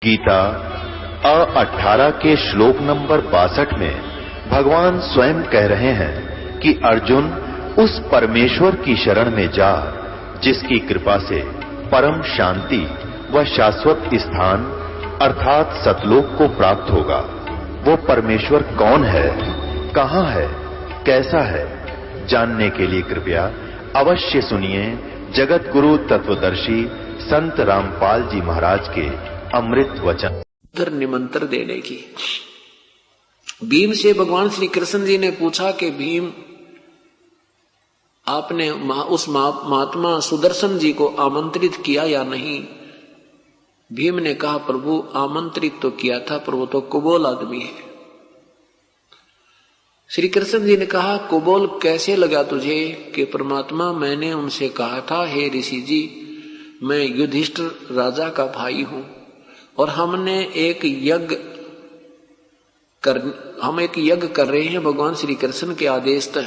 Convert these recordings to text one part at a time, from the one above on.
गीता 18 के श्लोक नंबर 62 में भगवान स्वयं कह रहे हैं कि अर्जुन उस परमेश्वर की शरण में जा जिसकी कृपा से परम शांति व शाश्वत स्थान अर्थात सतलोक को प्राप्त होगा। वो परमेश्वर कौन है, कहां है, कैसा है, जानने के लिए कृपया अवश्य सुनिए जगत गुरु तत्वदर्शी संत रामपाल जी महाराज के अमृत वचन। निमंत्रण देने की भीम से भगवान श्री कृष्ण जी ने पूछा कि भीम आपने उस महात्मा सुदर्शन जी को आमंत्रित किया या नहीं। भीम ने कहा प्रभु आमंत्रित तो किया था पर वो तो कुबोल आदमी है। श्री कृष्ण जी ने कहा कुबोल कैसे लगा तुझे कि परमात्मा मैंने उनसे कहा था हे ऋषि जी मैं युधिष्ठिर राजा का भाई हूं और हम एक यज्ञ कर रहे हैं भगवान श्री कृष्ण के आदेश तक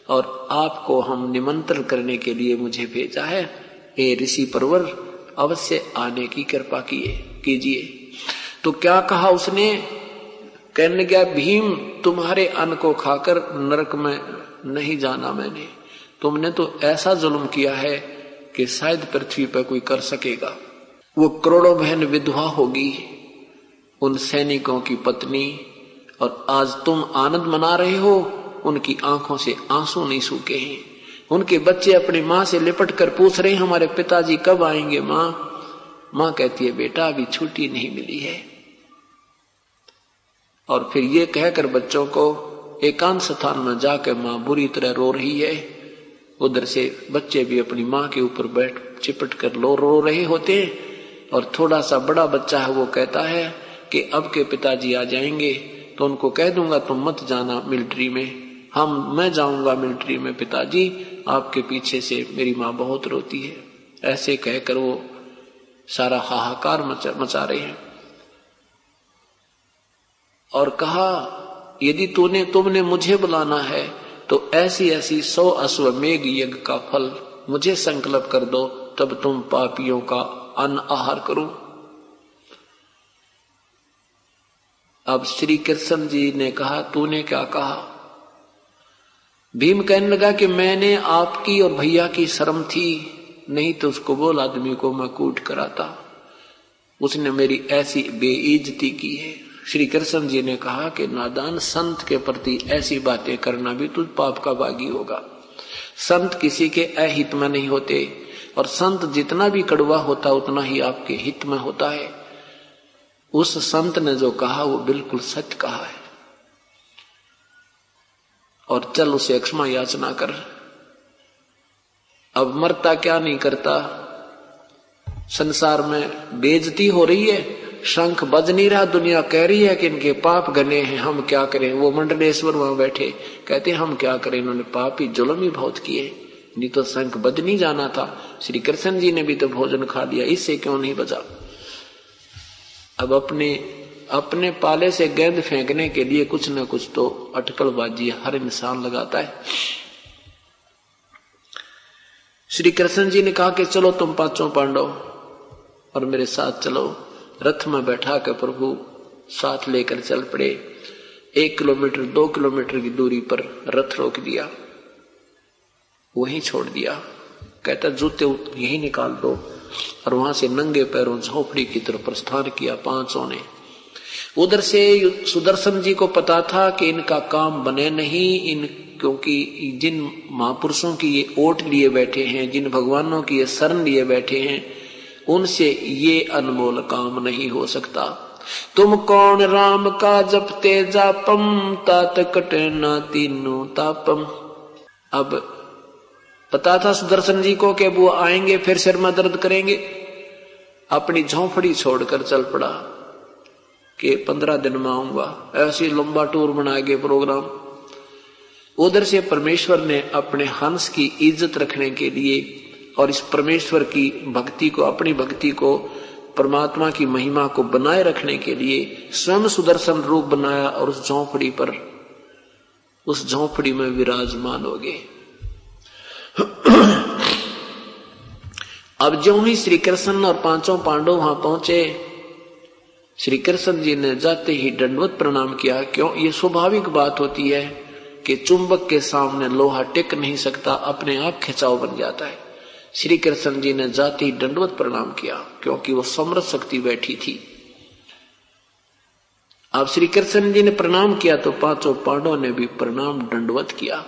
और आपको हम निमंत्रण करने के लिए मुझे भेजा है। हे ऋषि परवर अवश्य आने की कृपा कीजिए। तो क्या कहा उसने, कहने गया भीम तुम्हारे अन्न को खाकर नरक में नहीं जाना मैंने, तुमने तो ऐसा जुल्म किया है कि शायद पृथ्वी पर कोई कर सकेगा। वो करोड़ों बहन विधवा होगी उन सैनिकों की पत्नी और आज तुम आनंद मना रहे हो, उनकी आंखों से आंसू नहीं सूखे हैं। उनके बच्चे अपनी माँ से लिपट कर पूछ रहे हैं हमारे पिताजी कब आएंगे माँ। माँ कहती है बेटा अभी छुट्टी नहीं मिली है। और फिर ये कहकर बच्चों को एकांत स्थान में जाकर माँ बुरी तरह रो रही है। उधर से बच्चे भी अपनी माँ के ऊपर बैठ चिपट कर रो रहे होते हैं। और थोड़ा सा बड़ा बच्चा है वो कहता है कि अब के पिताजी आ जाएंगे तो उनको कह दूंगा तुम मत जाना मिलिट्री में, मैं जाऊंगा मिलिट्री में पिताजी, आपके पीछे से मेरी माँ बहुत रोती है। ऐसे कहकर वो सारा हाहाकार मचा रहे हैं। और कहा यदि तुमने मुझे बुलाना है तो ऐसी 100 अश्वमेघ यज्ञ का फल मुझे संकल्प कर दो, तब तुम पापियों का अन्न आहार करो। अब श्री कृष्ण जी ने कहा तूने क्या कहा। भीम कहने लगा कि मैंने आपकी और भैया की शर्म थी, नहीं तो उसको बोल आदमी को मैं कूट कराता, उसने मेरी ऐसी बेइज्जती की है। श्री कृष्ण जी ने कहा कि नादान संत के प्रति ऐसी बातें करना भी तुझ पाप का भागी होगा। संत किसी के अहित में नहीं होते और संत जितना भी कड़वा होता उतना ही आपके हित में होता है। उस संत ने जो कहा वो बिल्कुल सच कहा है और चल उसे क्षमा याचना कर। अब मरता क्या नहीं करता, संसार में बेइज्जती हो रही है, शंख बज नहीं रहा, दुनिया कह रही है कि इनके पाप घने हैं, हम क्या करें। वो मंडलेश्वर वहां बैठे कहते हम क्या करें, इन्होंने पाप ही जुल्म ही बहुत किए, नहीं तो शंख बज नहीं जाना था। श्री कृष्ण जी ने भी तो भोजन खा लिया, इससे क्यों नहीं बजा। अब अपने पाले से गेंद फेंकने के लिए कुछ न कुछ तो अटकलबाजी हर इंसान लगाता है। श्री कृष्ण जी ने कहा कि चलो तुम पांचों पांडव और मेरे साथ चलो। रथ में बैठा कर प्रभु साथ लेकर चल पड़े। 1 किलोमीटर 2 किलोमीटर की दूरी पर रथ रोक दिया, वहीं छोड़ दिया। कहता जूते यही निकाल दो और वहां से नंगे पैरों झोपड़ी की तरफ प्रस्थान किया पांचों ने। उधर से सुदर्शन जी को पता था कि इनका काम बने नहीं, क्योंकि जिन महापुरुषों की ये ओट लिए बैठे हैं, जिन भगवानों की ये शरण लिए बैठे हैं, उनसे ये अनमोल काम नहीं हो सकता। तुम कौन राम का जपते जापम तात कटे ना तीनों तापम। अब पता था सुदर्शन जी को कि वो आएंगे फिर सिर में दर्द करेंगे। अपनी झोंपड़ी छोड़कर चल पड़ा कि 15 दिन में आऊंगा। ऐसी लंबा टूर बना के प्रोग्राम। उधर से परमेश्वर ने अपने हंस की इज्जत रखने के लिए और इस परमेश्वर की भक्ति को, अपनी भक्ति को, परमात्मा की महिमा को बनाए रखने के लिए स्वयं सुदर्शन रूप बनाया और उस झोंपड़ी में विराजमान हो गए। अब जो ही श्री कृष्ण और पांचों पांडव वहां पहुंचे श्री कृष्ण जी ने जाते ही दंडवत प्रणाम किया। क्यों? ये स्वाभाविक बात होती है कि चुंबक के सामने लोहा टिक नहीं सकता, अपने आप खिंचाव बन जाता है। श्री कृष्ण जी ने जाते ही दंडवत प्रणाम किया, क्योंकि वो समर्थ शक्ति बैठी थी। अब श्री कृष्ण जी ने प्रणाम किया तो पांचों पांडवों ने भी प्रणाम दंडवत किया।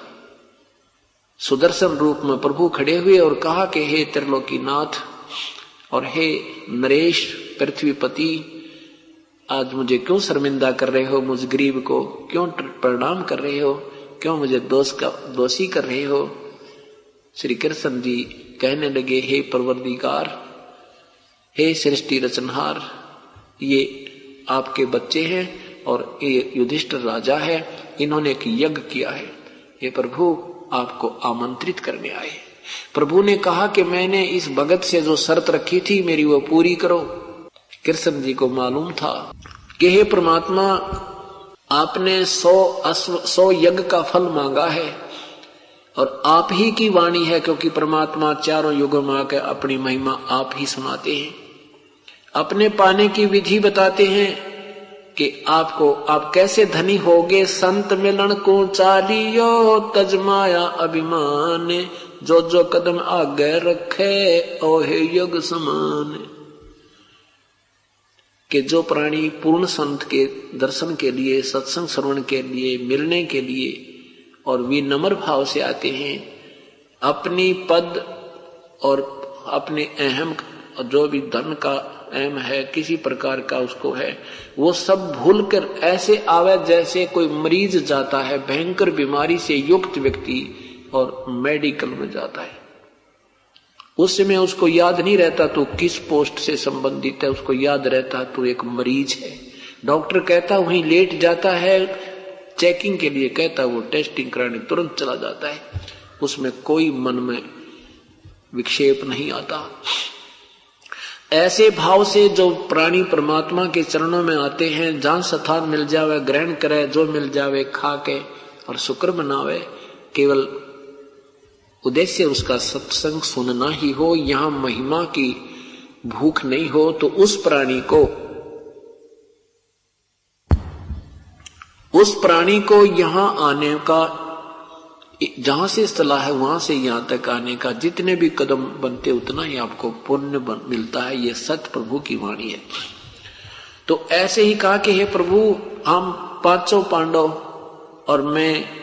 सुदर्शन रूप में प्रभु खड़े हुए और कहा कि हे त्रिलोकीनाथ और हे नरेश पृथ्वीपति, आज मुझे क्यों शर्मिंदा कर रहे हो? मुझ गरीब को क्यों प्रणाम कर रहे हो? क्यों मुझे दोषी कर रहे हो? श्री कृष्ण जी कहने लगे, हे परवरदिगार, हे सृष्टि रचनहार, ये आपके बच्चे हैं और ये युधिष्ठिर राजा है, इन्होंने एक यज्ञ किया है, ये प्रभु आपको आमंत्रित करने आए। प्रभु ने कहा कि मैंने इस भगत से जो शर्त रखी थी मेरी वो पूरी करो। कृष्ण जी को मालूम था कि हे परमात्मा, आपने 100 यज्ञ का फल मांगा है और आप ही की वाणी है, क्योंकि परमात्मा चारों युगों में आकर अपनी महिमा आप ही सुनाते हैं, अपने पाने की विधि बताते हैं कि आप कैसे धनी होगे। संत मिलन को चालियो तजमाया अभिमान, जो जो कदम आगे रखे ओहे युग समान। कि जो प्राणी पूर्ण संत के दर्शन के लिए, सत्संग श्रवण के लिए, मिलने के लिए और विनम्र भाव से आते हैं, अपनी पद और अपने अहम जो भी धन का अहम है, किसी प्रकार का उसको है, वो सब भूलकर ऐसे आवे जैसे कोई मरीज जाता है, भयंकर बीमारी से युक्त व्यक्ति और मेडिकल में जाता है। उस समय उसको याद नहीं रहता तो किस पोस्ट से संबंधित है, उसको याद रहता तो एक मरीज है। डॉक्टर कहता वहीं लेट जाता है चेकिंग के लिए, कहता वो टेस्टिंग कराने तुरंत चला जाता है, उसमें कोई मन में विक्षेप नहीं आता। ऐसे भाव से जो प्राणी परमात्मा के चरणों में आते हैं, जहां स्थान मिल जावे ग्रहण करे, जो मिल जावे खा के और शुक्र मनावे, केवल उद्देश्य उसका सत्संग सुनना ही हो, यहां महिमा की भूख नहीं हो, तो उस प्राणी को यहां आने का, जहां से सलाह है वहां से यहां तक आने का जितने भी कदम बनते उतना ही आपको पुण्य मिलता है। ये सत्य प्रभु की वाणी है। तो ऐसे ही कहा कि हे प्रभु, हम पांचों पांडव और मैं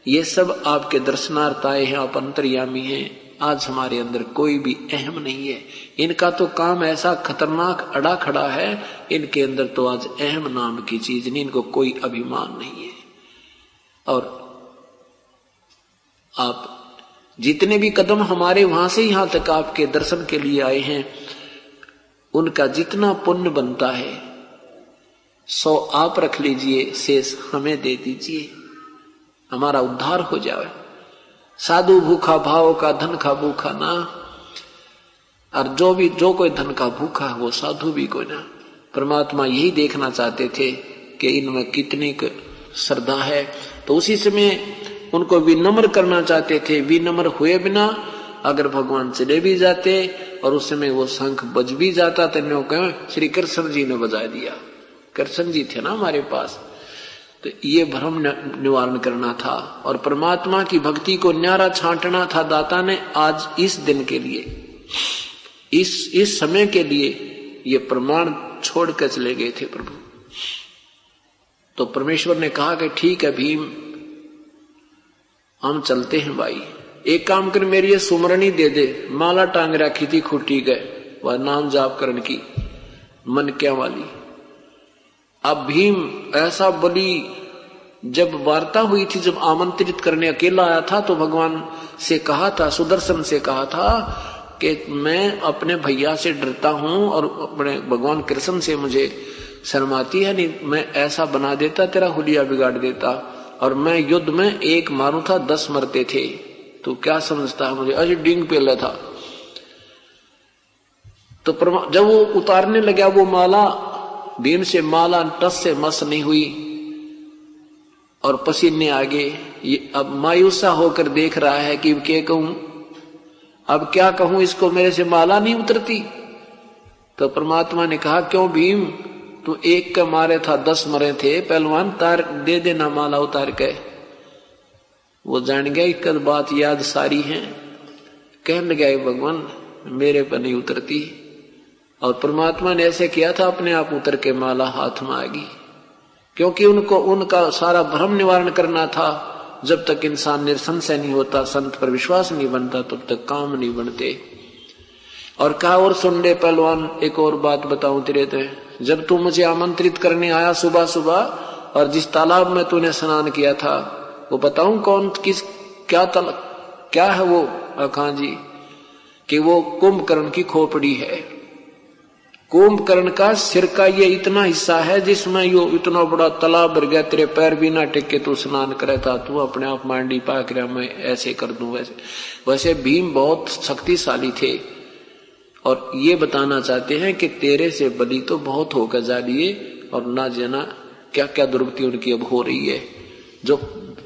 ये सब आपके दर्शनार्थ आए हैं, आप अंतर्यामी हैं। आज हमारे अंदर कोई भी अहम नहीं है, इनका तो काम ऐसा खतरनाक अड़ा खड़ा है, इनके अंदर तो आज अहम नाम की चीज नहीं, इनको कोई अभिमान नहीं है। और आप जितने भी कदम हमारे वहां से यहां तक आपके दर्शन के लिए आए हैं, उनका जितना पुण्य बनता है 100 आप रख लीजिए, शेष हमें दे दीजिए, हमारा उद्धार हो जाए। साधु भूखा भाव का, धन का भूखा ना, और जो कोई धन का भूखा है वो साधु भी कोई ना। परमात्मा यही देखना चाहते थे कि इनमें कितनी श्रद्धा है, तो उसी समय उनको विनम्र करना चाहते थे। विनम्र हुए बिना अगर भगवान चले भी जाते और उस समय वो शंख बज भी जाता तो श्री कृष्ण जी ने बजा दिया, कृष्ण जी थे ना हमारे पास। तो ये भ्रम निवारण करना था और परमात्मा की भक्ति को न्यारा छांटना था दाता ने। आज इस दिन के लिए, इस समय के लिए ये प्रमाण छोड़ कर चले गए थे प्रभु। तो परमेश्वर ने कहा कि ठीक है भीम, हम चलते हैं भाई, एक काम कर, मेरी ये सुमरनी दे दे। माला टांग रखी थी खूटी गए, वह नाम जाप करने की मन क्या वाली। अब भीम ऐसा बड़ी, जब वार्ता हुई थी, जब आमंत्रित करने अकेला आया था तो भगवान से कहा था, सुदर्शन से कहा था कि मैं अपने भैया से डरता हूं और अपने भगवान कृष्ण से मुझे शर्माती है, नहीं मैं ऐसा बना देता, तेरा हुलिया बिगाड़ देता, और मैं युद्ध में एक मारूं था 10 मरते थे, तो क्या समझता है मुझे, अजय डिंग पेला था। तो जब वो उतारने लगा वो माला, भीम से माला टस से मस नहीं हुई और पसीने आगे। ये अब मायूसा होकर देख रहा है कि क्या कहूं, अब क्या कहूं इसको, मेरे से माला नहीं उतरती। तो परमात्मा ने कहा, क्यों भीम, तू एक के मारे था 10 मरे थे, पहलवान तार दे देना माला उतार के। वो जान गया एक बात याद सारी है, कहने लगा भगवान मेरे पर नहीं उतरती। और परमात्मा ने ऐसे किया था, अपने आप उतर के माला हाथ में आ गई, क्योंकि उनको उनका सारा भ्रम निवारण करना था। जब तक इंसान निसंशय नहीं होता, संत पर विश्वास नहीं बनता, तब तक काम नहीं बनते। और कहा और सुन ले पहलवान, एक और बात बताऊं तेरे ते, जब तू मुझे आमंत्रित करने आया सुबह सुबह, और जिस तालाब में तूने स्नान किया था, वो बताऊं कौन किस क्या है वो? अखां जी कि वो कुंभकर्ण की खोपड़ी है। कुंभकर्ण का सिर का ये इतना हिस्सा है जिसमें यो इतना बड़ा तालाब भर गया, तेरे पैर भी ना टेके तू स्नान करे था, तू अपने आप मांडी पाक रहा मैं ऐसे कर दूं वैसे। वैसे भीम बहुत शक्तिशाली थे, और ये बताना चाहते हैं कि तेरे से बलि तो बहुत होकर जा लिए, और ना जाना क्या क्या दुर्गति उनकी अब हो रही है। जो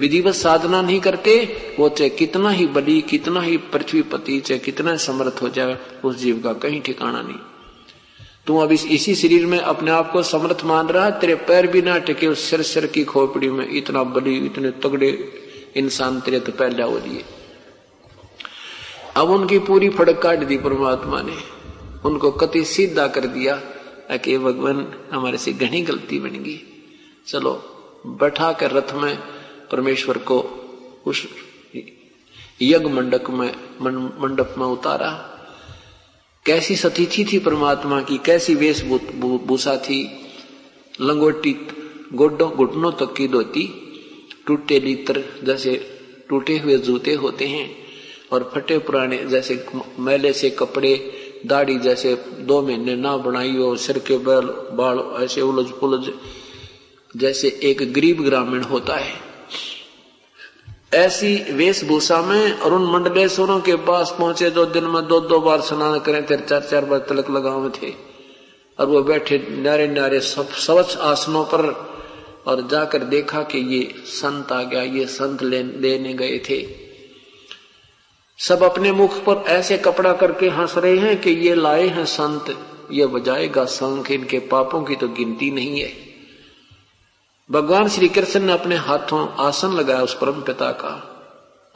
विधिवत साधना नहीं करते, वो चाहे कितना ही बलि, कितना ही पृथ्वीपति, चाहे कितना समर्थ हो जाए, उस जीव का कहीं ठिकाना नहीं। तू अब इसी शरीर में अपने आप को समर्थ मान रहा, तेरे पैर भी ना टिके उस सिर की खोपड़ी में, इतना बलि, इतने तगड़े इंसान तेरे तो पैदा हो दिए। अब उनकी पूरी फड़क काट दी परमात्मा ने, उनको कति सीधा कर दिया कि भगवान हमारे से घनी गलती बन गई। चलो बैठा कर रथ में परमेश्वर को उस यज्ञ मंडप में उतारा। कैसी सतीथि थी परमात्मा की, कैसी वेशभूषा थी, लंगोटी, घुटनों तक की धोती, टूटे लीतर जैसे टूटे हुए जूते होते हैं, और फटे पुराने जैसे मैले से कपड़े, दाढ़ी जैसे 2 महीने ना बनाई हो, सिर के बाल ऐसे उलझ पुलझ जैसे एक गरीब ग्रामीण होता है, ऐसी वेशभूषा में। और उन मंडलेश्वरों के पास पहुंचे जो दिन में 2-2 बार स्नान करें थे, 4-4 बार तिलक लगावे थे, और वो बैठे न्यारे न्यारे स्वच्छ आसनों पर, और जाकर देखा कि ये संत आ गया, ये संत लेने गए थे। सब अपने मुख पर ऐसे कपड़ा करके हंस रहे हैं कि ये लाए हैं संत, ये बजाएगा शंख, इनके पापों की तो गिनती नहीं है। भगवान श्री कृष्ण ने अपने हाथों आसन लगाया उस परम पिता का,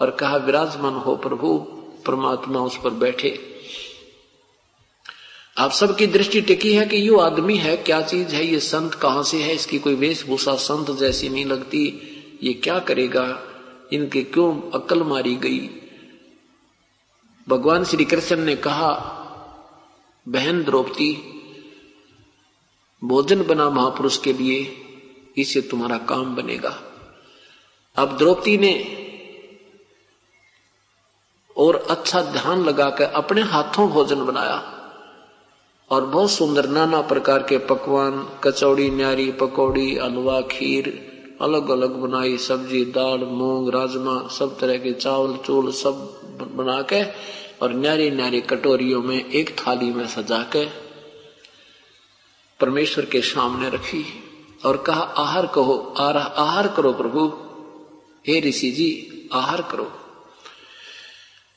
और कहा विराजमान हो प्रभु। परमात्मा उस पर बैठे। आप सबकी दृष्टि टिकी है कि ये आदमी है, क्या चीज है, ये संत कहां से है, इसकी कोई वेशभूषा संत जैसी नहीं लगती, ये क्या करेगा, इनके क्यों अक्ल मारी गई। भगवान श्री कृष्ण ने कहा बहन द्रौपदी, भोजन बना महापुरुष के लिए, इससे तुम्हारा काम बनेगा। अब द्रौपदी ने और अच्छा ध्यान लगाकर अपने हाथों भोजन बनाया, और बहुत सुंदर नाना प्रकार के पकवान, कचौड़ी, न्यारी, पकौड़ी, हलवा, खीर अलग अलग बनाई, सब्जी, दाल, मूंग, राजमा, सब तरह के चावल चूल सब बना के, और न्यारी न्यारी कटोरियों में एक थाली में सजा के परमेश्वर के सामने रखी, और कहा आहार कहो, आहार करो प्रभु, हे ऋषि जी आहार करो।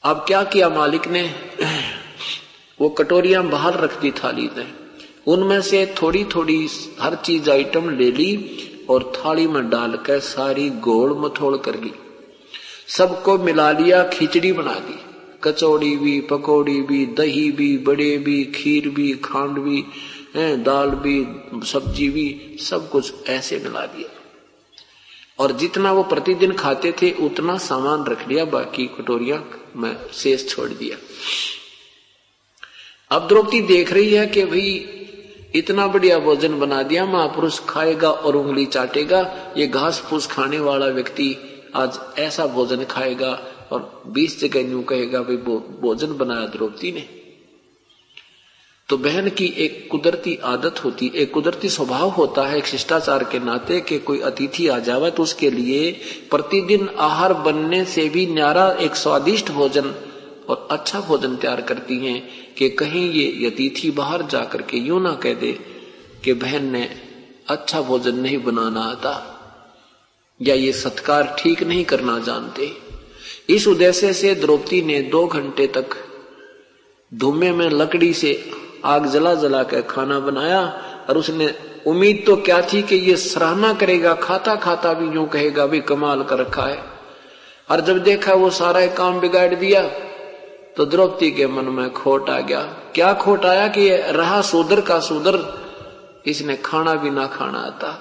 अब क्या किया मालिक ने, वो कटोरियां बाहर रख दी थाली में, उनमें से थोड़ी थोड़ी हर चीज आइटम ले ली, और थाली में डालकर सारी गोल मथोड़ कर ली, सबको मिला लिया, खिचड़ी बना दी, कचौड़ी भी, पकौड़ी भी, दही भी, बड़े भी, खीर भी, खांड भी, दाल भी, सब्जी भी, सब कुछ ऐसे मिला दिया। और जितना वो प्रतिदिन खाते थे उतना सामान रख लिया, बाकी कटोरियां में शेष छोड़ दिया। अब द्रौपदी देख रही है कि भाई इतना बढ़िया भोजन बना दिया, महापुरुष खाएगा और उंगली चाटेगा, ये घास फूस खाने वाला व्यक्ति आज ऐसा भोजन खाएगा, और 20 जगह यूं कहेगा भाई भोजन बनाया द्रौपदी ने। तो बहन की एक कुदरती आदत होती, एक कुदरती स्वभाव होता है, एक शिष्टाचार के नाते कि कोई अतिथि आ जावे तो उसके लिए प्रतिदिन आहार बनने से भी न्यारा एक स्वादिष्ट भोजन और अच्छा भोजन तैयार करती हैं, कि कहीं ये अतिथि बाहर जाकर के यूं ना कह दे कि बहन ने अच्छा भोजन नहीं बनाना आता, या ये सत्कार ठीक नहीं करना जानते। इस उद्देश्य से द्रौपदी ने 2 घंटे तक धुएं में लकड़ी से आग जला जला कर खाना बनाया, और उसने उम्मीद तो क्या थी कि ये सराहना करेगा, खाता खाता भी यूं कहेगा भी कमाल कर रखा है। और जब देखा वो सारा काम बिगाड़ दिया तो द्रौपदी के मन में खोट आ गया। क्या खोट आया कि रहा शूद्र का शूद्र, इसने खाना भी ना खाना आता,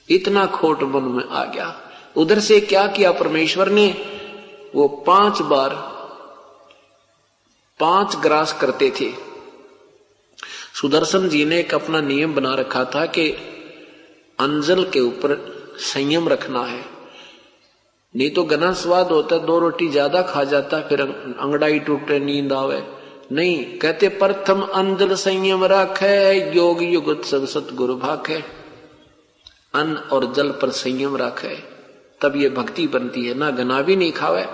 इतना खोट मन में आ गया। उधर से क्या किया परमेश्वर ने, वो 5 बार 5 ग्रास करते थे। सुदर्शन जी ने एक अपना नियम बना रखा था कि अंजल के ऊपर संयम रखना है, नहीं तो घना स्वाद होता, 2 रोटी ज्यादा खा जाता, फिर अंगड़ाई टूटे, नींद आवे। नहीं, कहते प्रथम अंजल संयम राखे, योग युगत सब सतगुरु भाखे। अन्न और जल पर संयम राखे, तब ये भक्ति बनती है। ना घना भी नहीं खावे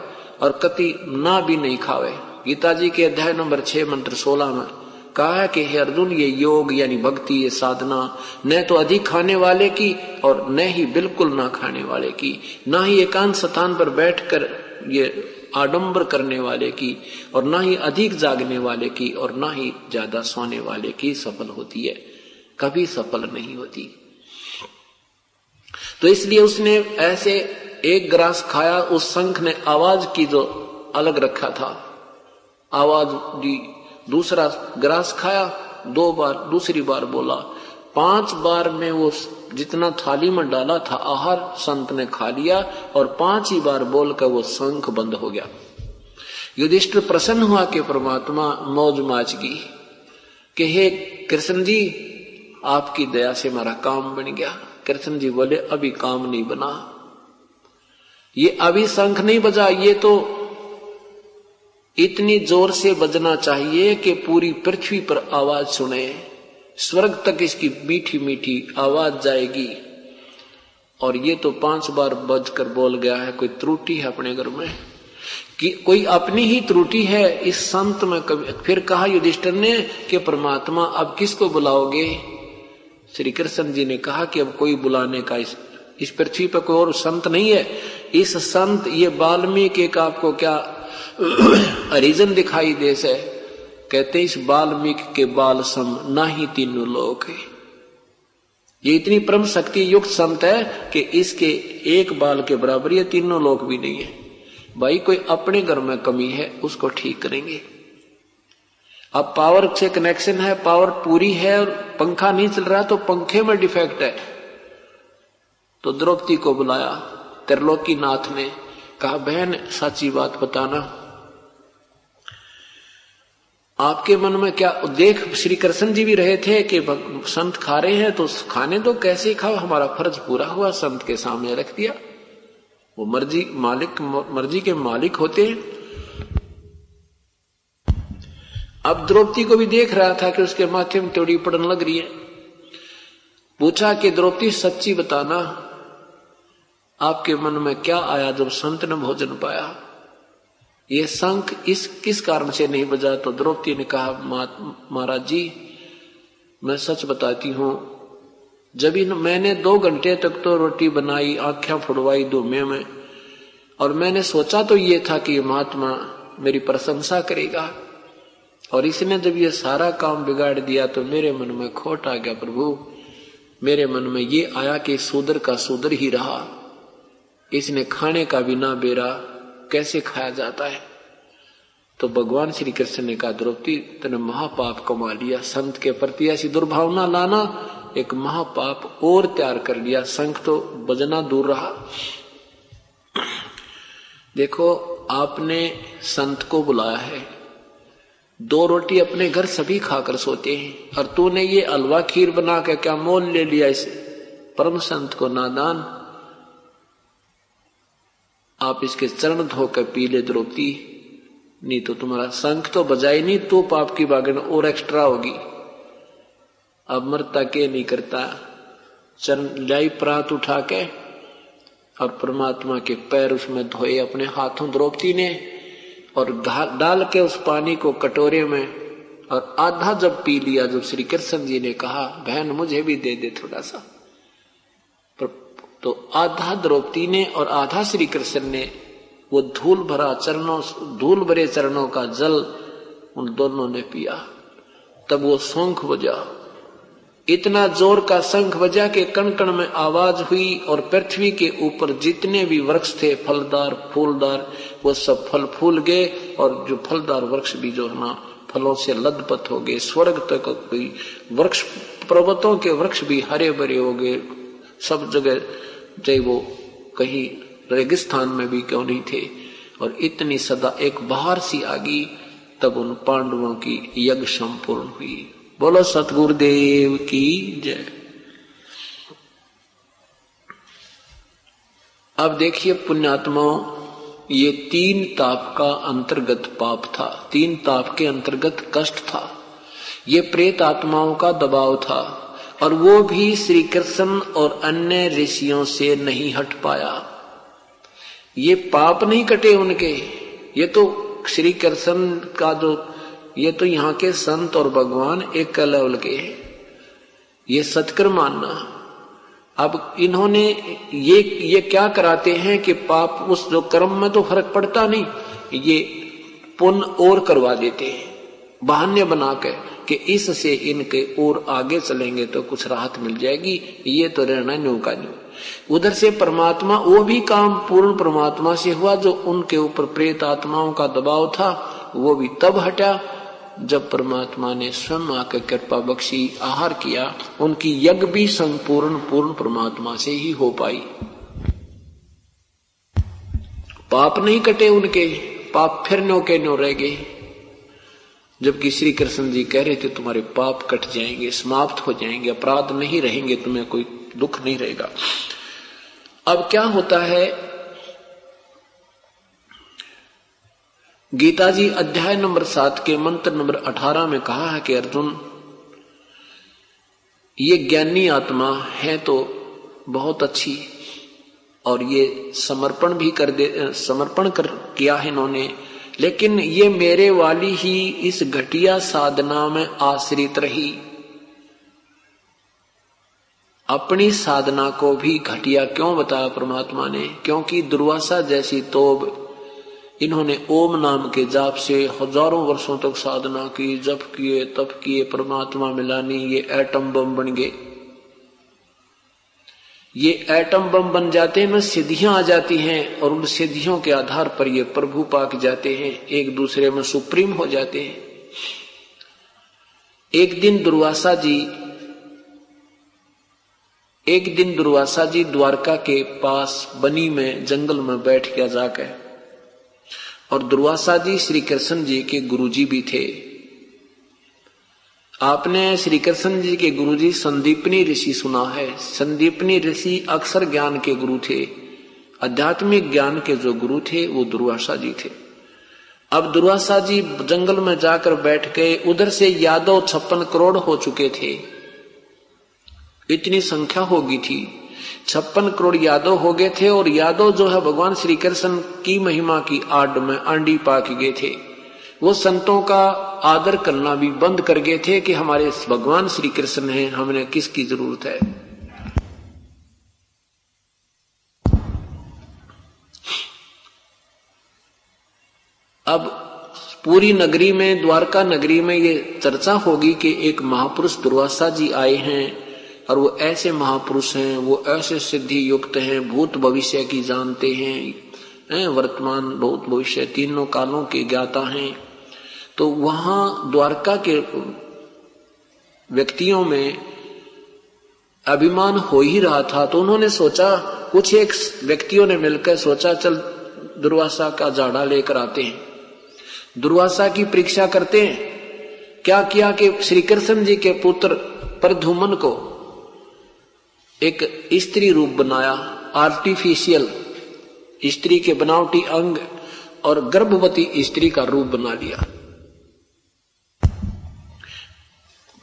और कति ना भी नहीं खावे। गीता जी के अध्याय नंबर 6 मंत्र 16 में कहा है कि हे अर्जुन, ये योग यानी भक्ति, ये साधना न तो अधिक खाने वाले की और न ही बिल्कुल ना खाने वाले की, ना ही एकांत स्थान पर बैठकर ये आडंबर करने वाले की, और ना ही अधिक जागने वाले की, और ना ही ज्यादा सोने वाले की सफल होती है, कभी सफल नहीं होती। तो इसलिए उसने ऐसे 1 ग्रास खाया। उस शंख ने आवाज की जो अलग रखा था, आवाज दी। दूसरा ग्रास खाया, 2 बार, दूसरी बार बोला। 5 बार में वो जितना थाली में डाला था आहार संत ने खा लिया, और 5 ही बार बोलकर वो शंख बंद हो गया। युधिष्ठिर प्रसन्न हुआ कि परमात्मा मौज माच की कि हे कृष्ण जी, आपकी दया से हमारा काम बन गया। कृष्ण जी बोले अभी काम नहीं बना, ये अभी शंख नहीं बजा, ये तो इतनी जोर से बजना चाहिए कि पूरी पृथ्वी पर आवाज सुने, स्वर्ग तक इसकी मीठी मीठी आवाज जाएगी। और ये तो 5 बार बजकर बोल गया है। कोई त्रुटि है अपने घर में, कि कोई अपनी ही त्रुटि है इस संत में। कभी फिर कहा युधिष्ठिर ने कि परमात्मा अब किसको बुलाओगे? श्री कृष्ण जी ने कहा कि अब कोई बुलाने का इस पृथ्वी पर कोई और संत नहीं है। इस संत ये वाल्मीकि का आपको क्या रीजन दिखाई दे से? कहते इस वाल्मीकि के बाल सम ना ही तीनों लोक है। ये इतनी परम शक्ति युक्त संत है कि इसके एक बाल के बराबर ये तीनों लोक भी नहीं है। भाई कोई अपने घर में कमी है उसको ठीक करेंगे। अब पावर से कनेक्शन है, पावर पूरी है और पंखा नहीं चल रहा तो पंखे में डिफेक्ट है। तो द्रौपदी को बुलाया त्रिलोकीनाथ ने, कहा बहन सच्ची बात बताना, आपके मन में क्या? देख श्री कृष्ण जी भी रहे थे कि संत खा रहे हैं तो खाने दो, कैसे खाओ, हमारा फर्ज पूरा हुआ, संत के सामने रख दिया। वो मर्जी के मालिक होते हैं। अब द्रौपदी को भी देख रहा था कि उसके माथे में त्योड़ी पड़ने लग रही है। पूछा कि द्रौपदी सच्ची बताना, आपके मन में क्या आया जब संत ने भोजन पाया? ये शंख किस कारण से नहीं बजा? तो द्रौपदी ने कहा महाराज जी मैं सच बताती हूं, जब मैंने 2 घंटे तक तो रोटी बनाई, आंखें फुड़वाई धुएं में, और मैंने सोचा तो ये था कि महात्मा मेरी प्रशंसा करेगा, और इसने जब ये सारा काम बिगाड़ दिया तो मेरे मन में खोट आ गया। प्रभु मेरे मन में ये आया कि शूद्र का शूद्र ही रहा, इसने खाने का भी ना बेरा, कैसे खाया जाता है? तो भगवान श्री कृष्ण ने कहा द्रौपदी तूने महापाप कमा लिया, संत के प्रति ऐसी दुर्भावना लाना एक महापाप और तैयार कर लिया। शंख तो बजना दूर रहा। देखो आपने संत को बुलाया है, 2 रोटी अपने घर सभी खाकर सोते हैं, और तूने ये हलवा खीर बना के क्या मोल ले लिया इस परम संत को? नादान, आप इसके चरण धोकर पी ले द्रौपदी, नहीं तो तुम्हारा शंख तो बजाई नहीं, तो पाप की बागन और एक्स्ट्रा होगी। अब मरता के नहीं करता, चरण लाई प्रात उठा के और परमात्मा के पैर उसमें धोए अपने हाथों द्रौपदी ने, और डाल के उस पानी को कटोरे में, और आधा जब पी लिया, जब श्री कृष्ण जी ने कहा बहन मुझे भी दे दे थोड़ा सा, तो आधा द्रौपदी ने और आधा श्री कृष्ण ने वो धूल भरे चरणों का जल उन दोनों ने पिया। तब वो शंख बजा, इतना जोर का शंख बजा के कण कण में आवाज हुई और पृथ्वी के ऊपर जितने भी वृक्ष थे फलदार फूलदार वो सब फल फूल गए और जो फलदार वृक्ष भी जो है ना फलों से लदपत हो गए। स्वर्ग तक कोई वृक्ष पर्वतों के वृक्ष भी हरे भरे हो गए सब जगह, चाहे वो कहीं रेगिस्तान में भी क्यों नहीं थे। और इतनी सदा एक बहार सी आ गई, तब उन पांडवों की यज्ञ संपूर्ण हुई। बोलो सतगुरुदेव की जय। अब देखिए पुण्यात्माओं, ये 3 ताप का अंतर्गत पाप था, 3 ताप के अंतर्गत कष्ट था, ये प्रेत आत्माओं का दबाव था और वो भी श्री कृष्ण और अन्य ऋषियों से नहीं हट पाया। ये पाप नहीं कटे उनके, ये तो श्री कृष्ण का जो ये तो यहाँ के संत और भगवान एक लेवल के हैं, ये सत्कर मानना। अब इन्होंने ये क्या कराते हैं कि पाप उस जो कर्म में तो फर्क पड़ता नहीं, ये पुण्य और करवा देते हैं बहाने बना के कि इससे इनके और आगे चलेंगे तो कुछ राहत मिल जाएगी, ये तो रहना न्यू का न्यू। उधर से परमात्मा वो भी काम पूर्ण परमात्मा से हुआ, जो उनके ऊपर प्रेत आत्माओं का दबाव था वो भी तब हटा जब परमात्मा ने स्वयं आकर कृपा बख्शी, आहार किया। उनकी यज्ञ भी संपूर्ण पूर्ण परमात्मा से ही हो पाई। पाप नहीं कटे उनके, पाप फिर न्यो के न्यो रह गए। जबकि श्री कृष्ण जी कह रहे थे तुम्हारे पाप कट जाएंगे, समाप्त हो जाएंगे, अपराध नहीं रहेंगे, तुम्हें कोई दुख नहीं रहेगा। अब क्या होता है, गीता जी अध्याय नंबर 7 के मंत्र नंबर 18 में कहा है कि अर्जुन, ये ज्ञानी आत्मा है तो बहुत अच्छी और ये समर्पण भी किया है इन्होंने, लेकिन ये मेरे वाली ही इस घटिया साधना में आश्रित रही। अपनी साधना को भी घटिया क्यों बताया परमात्मा ने? क्योंकि दुर्वासा जैसी तोब इन्होंने ओम नाम के जाप से हजारों वर्षों तक साधना की, जप किए, तप किए, परमात्मा मिला नहीं, ये एटम बम बन गए। ये एटम बम बन जाते हैं, सिद्धियां आ जाती हैं और उन सिद्धियों के आधार पर ये प्रभु पाक जाते हैं, एक दूसरे में सुप्रीम हो जाते हैं। एक दिन दुर्वासा जी द्वारका के पास बनी में जंगल में बैठ गया जाकर, और दुर्वासा जी श्री कृष्ण जी के गुरुजी भी थे। आपने श्री कृष्ण जी के गुरुजी संदीपनी ऋषि सुना है। संदीपनी ऋषि अक्षर ज्ञान के गुरु थे, आध्यात्मिक ज्ञान के जो गुरु थे वो दुर्वासा जी थे। अब दुर्वासा जी जंगल में जाकर बैठ गए। उधर से यादव 56 करोड़ हो चुके थे, इतनी संख्या हो गई थी, 56 करोड़ यादव हो गए थे। और यादव जो है भगवान श्री कृष्ण की महिमा की आड़ में आंडी पाक गए थे। वो संतों का आदर करना भी बंद कर गए थे कि हमारे भगवान श्री कृष्ण हैं, हमें किसकी जरूरत है। अब पूरी नगरी में, द्वारका नगरी में ये चर्चा होगी कि एक महापुरुष दुर्वासा जी आए हैं और वो ऐसे महापुरुष हैं, वो ऐसे सिद्धि युक्त हैं, भूत भविष्य की जानते हैं, वर्तमान भूत भविष्य तीनों कालों के ज्ञाता हैं। तो वहां द्वारका के व्यक्तियों में अभिमान हो ही रहा था। तो उन्होंने सोचा, कुछ एक व्यक्तियों ने मिलकर सोचा चल दुर्वासा का जाड़ा लेकर आते हैं, दुर्वासा की परीक्षा करते हैं। क्या किया कि श्री कृष्ण जी के पुत्र प्रद्युम्न को एक स्त्री रूप बनाया, आर्टिफिशियल स्त्री के बनावटी अंग और गर्भवती स्त्री का रूप बना लिया।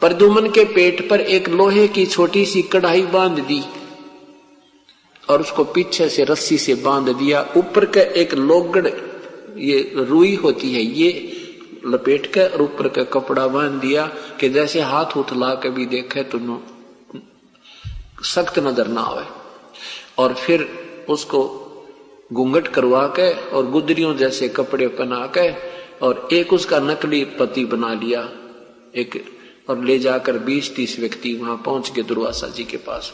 प्रद्युम्न के पेट पर एक लोहे की छोटी सी कढ़ाई बांध दी और उसको पीछे से रस्सी से बांध दिया। ऊपर का एक लोगड़, ये रुई होती है, ये लपेट कर और ऊपर का कपड़ा बांध दिया कि जैसे हाथ उठला के भी देखे तो सख्त नजर ना आवे। और फिर उसको घूंघट करवा के और गुदरियों जैसे कपड़े पहना के और एक उसका नकली पति बना लिया एक, और ले जाकर 20-30 व्यक्ति वहां पहुंच के दुर्वासा जी के पास।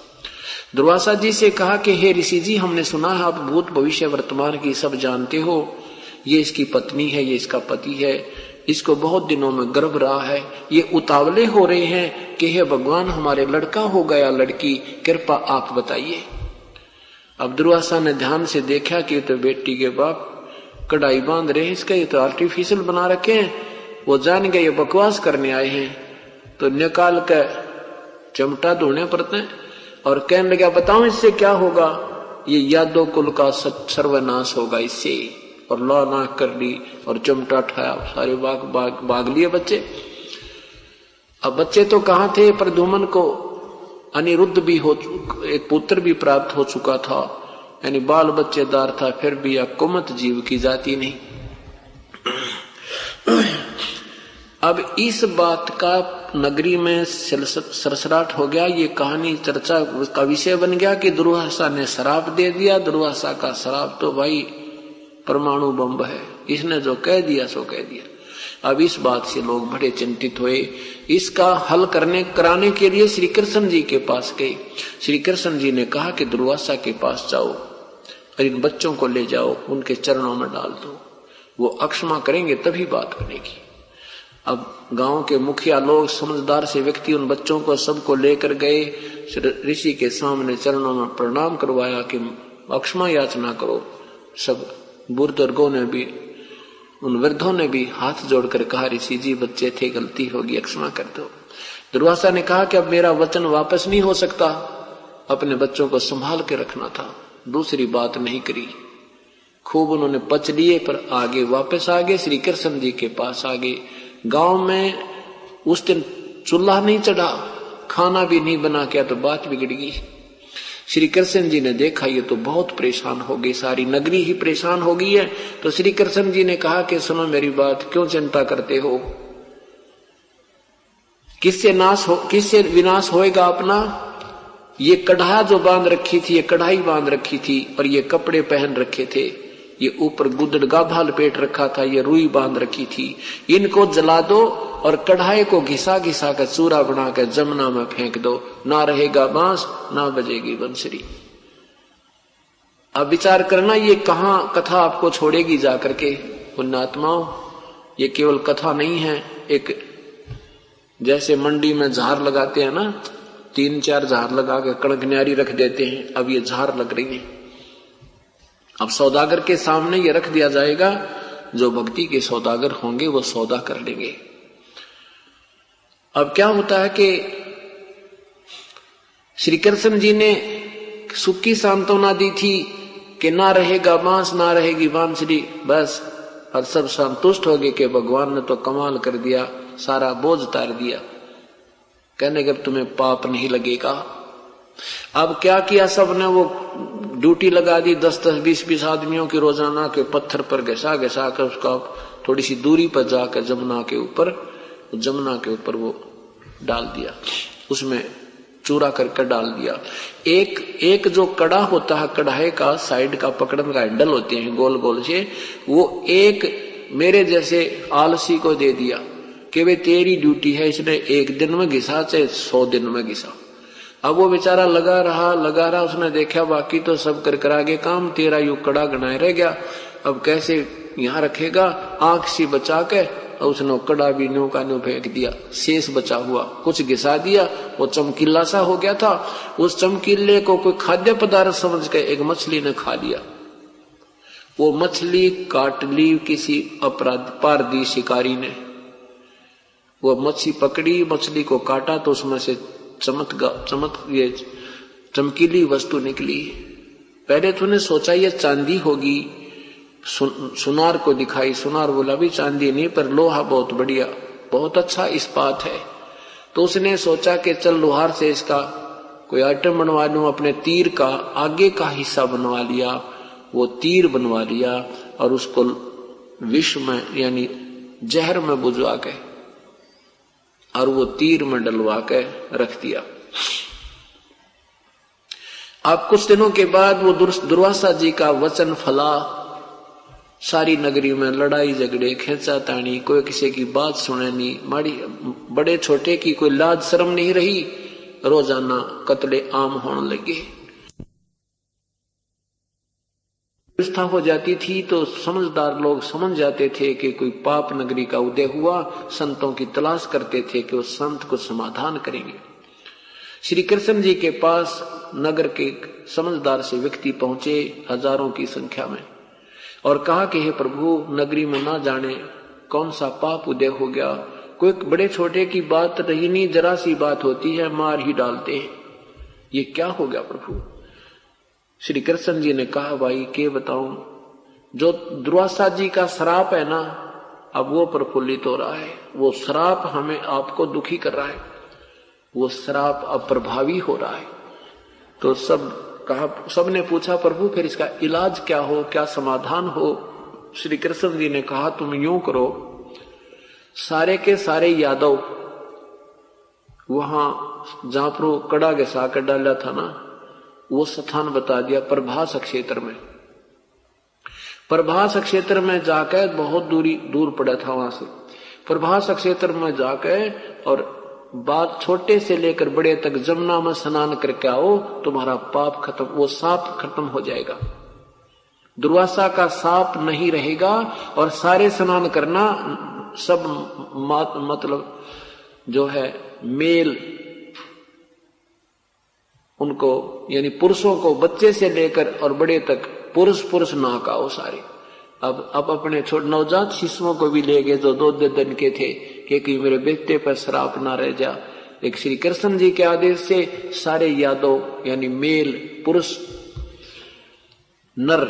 दुर्वासा जी से कहा कि हे ऋषि जी, हमने सुना है आप भूत भविष्य वर्तमान की सब जानते हो। ये इसकी पत्नी है, ये इसका पति है, इसको बहुत दिनों में गर्भ रहा है, ये उतावले हो रहे हैं कि हे भगवान हमारे लड़का हो गया लड़की, कृपा आप बताइए। अब दुर्वासा ने ध्यान से देखा कि तो बेटी के बाप कढ़ाई बांध रहे हैं, इसका ये तो आर्टिफिशियल बना रखे हैं। वो जान गए ये बकवास करने आए हैं, तो निकाल कर चमटा धोने पड़ते हैं और कहने लगा बताओ इससे क्या होगा। ये यादव कुल का सर्वनाश होगा इससे, और ला नाक कर ली और चमटा उठाया, सारे भाग लिए बच्चे। अब बच्चे तो कहाँ थे, प्रद्युम्न को अनिरुद्ध भी हो, एक पुत्र भी प्राप्त हो चुका था, यानी बाल बच्चेदार था, फिर भी यह कुमत जीव की जाति नहीं। अब इस बात का नगरी में सरसराट हो गया, ये कहानी चर्चा का विषय बन गया कि दुर्वासा ने श्राप दे दिया। दुर्वासा का श्राप तो भाई परमाणु बम है, इसने जो कह दिया सो कह दिया। अब इस बात से लोग बड़े चिंतित हुए। इसका हल कराने के लिए श्री कृष्ण जी के पास गए। श्री कृष्ण जी ने कहा कि दुर्वासा के पास जाओ और इन बच्चों को ले जाओ, उनके चरणों में डाल दो, वो अक्षमा करेंगे तभी बात बनेगी। अब गांव के मुखिया लोग, समझदार से व्यक्ति उन बच्चों को सबको लेकर गए, ऋषि के सामने चरणों में प्रणाम करवाया कि अक्षमा याचना करो। सब बुजुर्गों ने भी, उन वृद्धों ने भी हाथ जोड़कर कहा ऋषि जी बच्चे थे, गलती होगी, अक्षमा कर दो। दुर्वासा ने कहा कि अब मेरा वचन वापस नहीं हो सकता, अपने बच्चों को संभाल के रखना था, दूसरी बात नहीं करी। खूब उन्होंने पच लिए, पर आगे वापस आ गए, श्री कृष्ण जी के पास आ गए। गांव में उस दिन चूल्हा नहीं चढ़ा, खाना भी नहीं बना किया, तो बात बिगड़ गई। श्री कृष्ण जी ने देखा ये तो बहुत परेशान हो गई, सारी नगरी ही परेशान हो गई है। तो श्री कृष्ण जी ने कहा कि सुनो मेरी बात, क्यों चिंता करते हो, किससे विनाश होएगा अपना। ये कढ़ा जो बांध रखी थी, ये कढ़ाई बांध रखी थी, और ये कपड़े पहन रखे थे, ये ऊपर गुदड़ गाभा लपेट रखा था, ये रुई बांध रखी थी, इनको जला दो और कढ़ाई को घिसा घिसा कर चूरा बना कर जमुना में फेंक दो, ना रहेगा बांस ना बजेगी बंसुरी। अब विचार करना ये कहां कथा आपको छोड़ेगी जाकर के। पुण्यात्माओं, ये केवल कथा नहीं है, एक जैसे मंडी में झार लगाते हैं ना, 3-4 झार लगा के कणक न्यारी रख देते हैं, अब ये झार लग रही है। अब सौदागर के सामने ये रख दिया जाएगा, जो भक्ति के सौदागर होंगे वो सौदा कर लेंगे। अब क्या होता है कि श्री कृष्ण जी ने सुख की सांत्वना दी थी कि ना रहेगा बांस ना रहेगी बांसुरी, बस। और सब संतुष्ट हो गए कि भगवान ने तो कमाल कर दिया, सारा बोझ उतार दिया, कहने के अब तुम्हें पाप नहीं लगेगा। अब क्या किया सबने, वो ड्यूटी लगा दी 10-10, 20-20 आदमियों की रोजाना के पत्थर पर घसा घसा कर उसका थोड़ी सी दूरी पर जाकर जमुना के ऊपर वो डाल दिया, उसमें चूरा करके डाल दिया। एक जो कड़ा होता है, कढ़ाई का साइड का पकड़ने का हैंडल होते हैं गोल गोल से, वो एक मेरे जैसे आलसी को दे दिया कि वे तेरी ड्यूटी है, इसने 1 दिन में घिसा चाहे 100 दिन में घिसा। अब वो बेचारा लगा रहा, उसने देखा बाकी तो सब कर आगे काम, तेरा यू कड़ा गनाए रह गया, अब कैसे यहाँ रखेगा। आंख सी बचा के और उसने कड़ा भी न्यू का न्यू फेंक दिया, शेष बचा हुआ कुछ घिसा दिया, वो चमकीला सा हो गया था। उस चमकीले को कोई खाद्य पदार्थ समझ के एक मछली ने खा लिया। वो मछली काट ली किसी पारदी शिकारी ने, वो मछली पकड़ी, मछली को काटा तो उसमें से ये चमकीली वस्तु निकली। पहले तूने सोचा ये चांदी होगी, सुनार को दिखाई, सुनार बोला भी चांदी नहीं पर लोहा बहुत बढ़िया, बहुत अच्छा इस्पात है। तो उसने सोचा कि चल लोहार से इसका कोई आइटम बनवा लूं, अपने तीर का आगे का हिस्सा बनवा लिया, वो तीर बनवा लिया और उसको विष में यानी जहर में बुझवा के और वो तीर में डलवा के रख दिया। अब कुछ दिनों के बाद वो दुर्वासा जी का वचन फला, सारी नगरी में लड़ाई झगड़े, खेचा तानी, कोई किसी की बात सुने नहीं, माड़ी बड़े छोटे की कोई लाज शर्म नहीं रही। रोजाना कत्ले आम होने लगे। व्यवस्था हो जाती थी तो समझदार लोग समझ जाते थे कि कोई पाप नगरी का उदय हुआ। संतों की तलाश करते थे कि वो संत को समाधान करेंगे। श्री कृष्ण जी के पास नगर के समझदार से व्यक्ति पहुंचे, हजारों की संख्या में, और कहा कि हे प्रभु, नगरी में ना जाने कौन सा पाप उदय हो गया, कोई बड़े छोटे की बात रही नहीं, जरा सी बात होती है मार ही डालते हैं, ये क्या हो गया प्रभु। श्री कृष्ण जी ने कहा, भाई के बताऊं, जो दुर्वासा जी का श्राप है ना, अब वो प्रफुल्लित हो रहा है। वो श्राप हमें आपको दुखी कर रहा है, वो श्राप अब प्रभावी हो रहा है। तो सबने पूछा, प्रभु फिर इसका इलाज क्या हो, क्या समाधान हो। श्री कृष्ण जी ने कहा, तुम यूं करो, सारे के सारे यादव वहां जहां पर वो कड़ा घसा कर डाला था ना, वो स्थान बता दिया प्रभास क्षेत्र में। प्रभास क्षेत्र में जाकर, बहुत दूर पड़ा था वहां से, प्रभास क्षेत्र में जाकर और बात छोटे से लेकर बड़े तक जमुना में स्नान करके आओ, तुम्हारा पाप खत्म, वो साप खत्म हो जाएगा, दुर्वासा का साप नहीं रहेगा। और सारे स्नान करना, सब मतलब जो है मेल, उनको यानी पुरुषों को, बच्चे से लेकर और बड़े तक पुरुष ना खाओ सारे। अब अपने छोटे नवजात शिशुओं को भी ले गए जो 2 दिन के थे, कि मेरे बेटे पर श्राप ना रह जा। एक श्री कृष्ण जी के आदेश से सारे यादव यानी मेल, पुरुष, नर,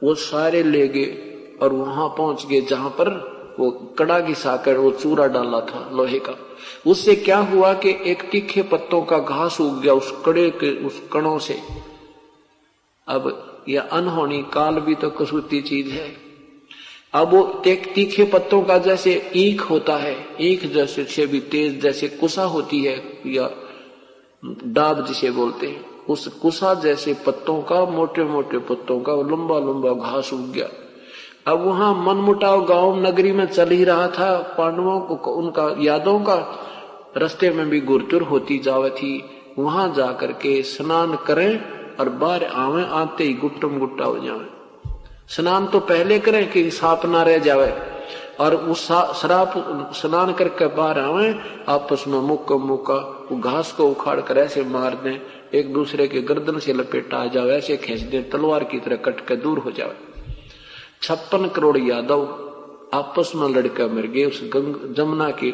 वो सारे ले गए और वहां पहुंच गए जहां पर वो कड़ा घिसाकर वो चूरा डाला था लोहे का। उससे क्या हुआ कि एक तीखे पत्तों का घास उग गया उस कड़े के उस कणों से। अब यह अनहोनी काल भी तो कसूती चीज है। अब वो तीखे पत्तों का जैसे ईख होता है, ईख जैसे से भी तेज जैसे कुसा होती है, या डाब जिसे बोलते हैं, उस कुसा जैसे पत्तों का, मोटे मोटे पत्तों का लंबा लंबा घास उग गया। अब वहां मनमुटाव गांव नगरी में चल ही रहा था। पांडवों को, उनका यादवों का रास्ते में भी गुरचुर होती जावे थी। वहां जाकर के स्नान करें और बाहर आवे, आते ही गुट्टम गुट्टा हो जावे। स्नान तो पहले करें कि साप ना रह जावे, और उस शराब स्नान करके बाहर आवे, आपस में मुक्का वो घास को उखाड़ कर ऐसे मार दें, एक दूसरे के गर्दन से लपेटा आ जावे, ऐसे खींच दें, तलवार की तरह कट के दूर हो जावे। 56 करोड़ यादव आपस में लड़कर मर गए उस जमुना के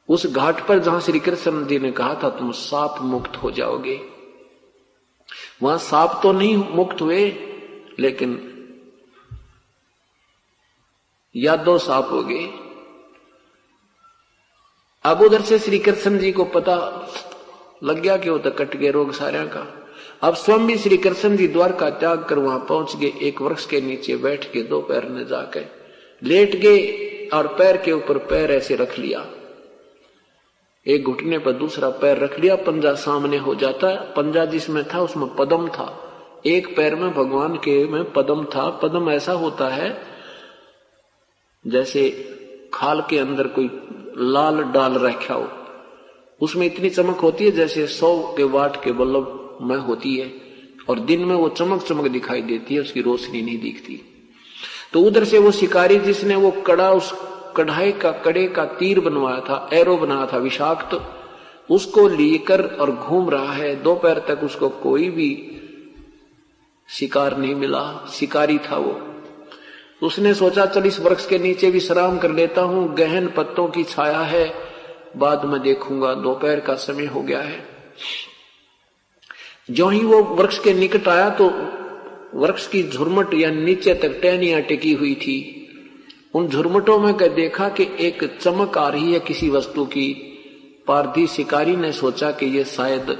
उस घाट पर जहां श्री कृष्ण जी ने कहा था तुम साप मुक्त हो जाओगे। वहां साप तो नहीं मुक्त हुए, लेकिन यादव साप हो गए। अब उधर से श्री कृष्ण जी को पता लग गया कि वो तो कट गए रोग सारे का। अब स्वयं भी श्री कृष्ण जी द्वारका त्याग कर वहां पहुंच गए। एक वृक्ष के नीचे बैठ के 2 पैर ने जाकर लेट गए और पैर के ऊपर पैर ऐसे रख लिया, एक घुटने पर दूसरा पैर रख लिया, पंजा सामने हो जाता है। पंजा जिसमें था उसमें पद्म था, एक पैर में भगवान के में पद्म था। पद्म ऐसा होता है जैसे खाल के अंदर कोई लाल डाल रखा हो, उसमें इतनी चमक होती है जैसे 100 के वाट के बल्ब में होती है, और दिन में वो चमक चमक दिखाई देती है, उसकी रोशनी नहीं दिखती। तो उधर से वो शिकारी जिसने वो कड़ा, उस कढ़ाई का कड़े का तीर बनवाया था, एरो बनाया था विषाक्त, उसको लेकर और घूम रहा है। 2 पैर तक उसको कोई भी शिकार नहीं मिला, शिकारी था वो। उसने सोचा चल इस वृक्ष के नीचे विश्राम कर लेता हूं, गहन पत्तों की छाया है, बाद में देखूंगा, दोपहर का समय हो गया है। जो ही वो वृक्ष के निकट आया तो वृक्ष की झुरमट या नीचे तक टहनियां टिकी हुई थी। उन झुरमटों में कर देखा कि एक चमक आ रही है किसी वस्तु की। पारधी शिकारी ने सोचा कि ये शायद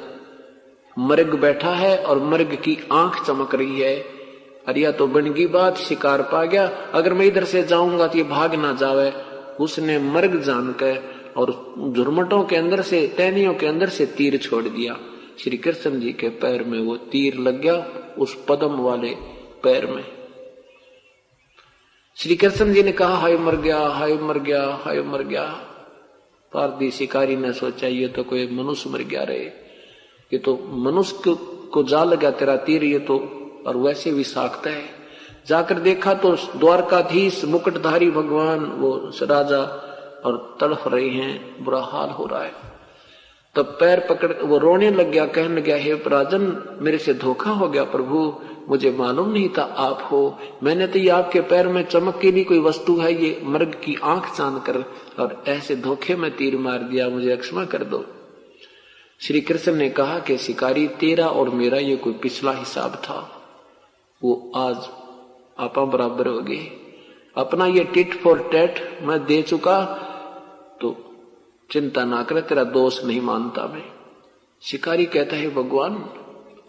मृग बैठा है और मृग की आंख चमक रही है। अरे या तो बनगी बात, शिकार पा गया, अगर मैं इधर से जाऊंगा तो ये भाग ना जावे। उसने मृग जानकर और झुरमटों के अंदर से, टहनियों के अंदर से तीर छोड़ दिया। श्री कृष्ण जी के पैर में वो तीर लग गया, उस पद्म वाले पैर में। श्री कृष्ण जी ने कहा हाय मर गया, हाय मर गया, हाय मर गया। पारदी शिकारी ने सोचा ये तो कोई मनुष्य मर गया रे, ये तो मनुष्य को जा लगा तेरा तीर, ये तो और वैसे विषाक्त है। जाकर देखा तो द्वारकाधीश मुकुटधारी भगवान वो राजा और तड़फ रहे हैं, बुरा हाल हो रहा है। तब पैर पकड़ वो रोने लग गया, कहने लगा हे राजन मेरे से धोखा हो गया प्रभु, मुझे मालूम नहीं था आप हो। मैंने तो ये आपके पैर में चमक की भी कोई वस्तु है, ये मर्ग की आंख चांद कर और ऐसे धोखे में तीर मार दिया, मुझे क्षमा कर दो। श्री कृष्ण ने कहा कि शिकारी तेरा और मेरा ये कोई पिछला हिसाब था, वो आज आपा बराबर हो गए। अपना ये टिट फॉर टैट मैं दे चुका, तो चिंता ना करे, तेरा दोष नहीं मानता मैं। शिकारी कहता है भगवान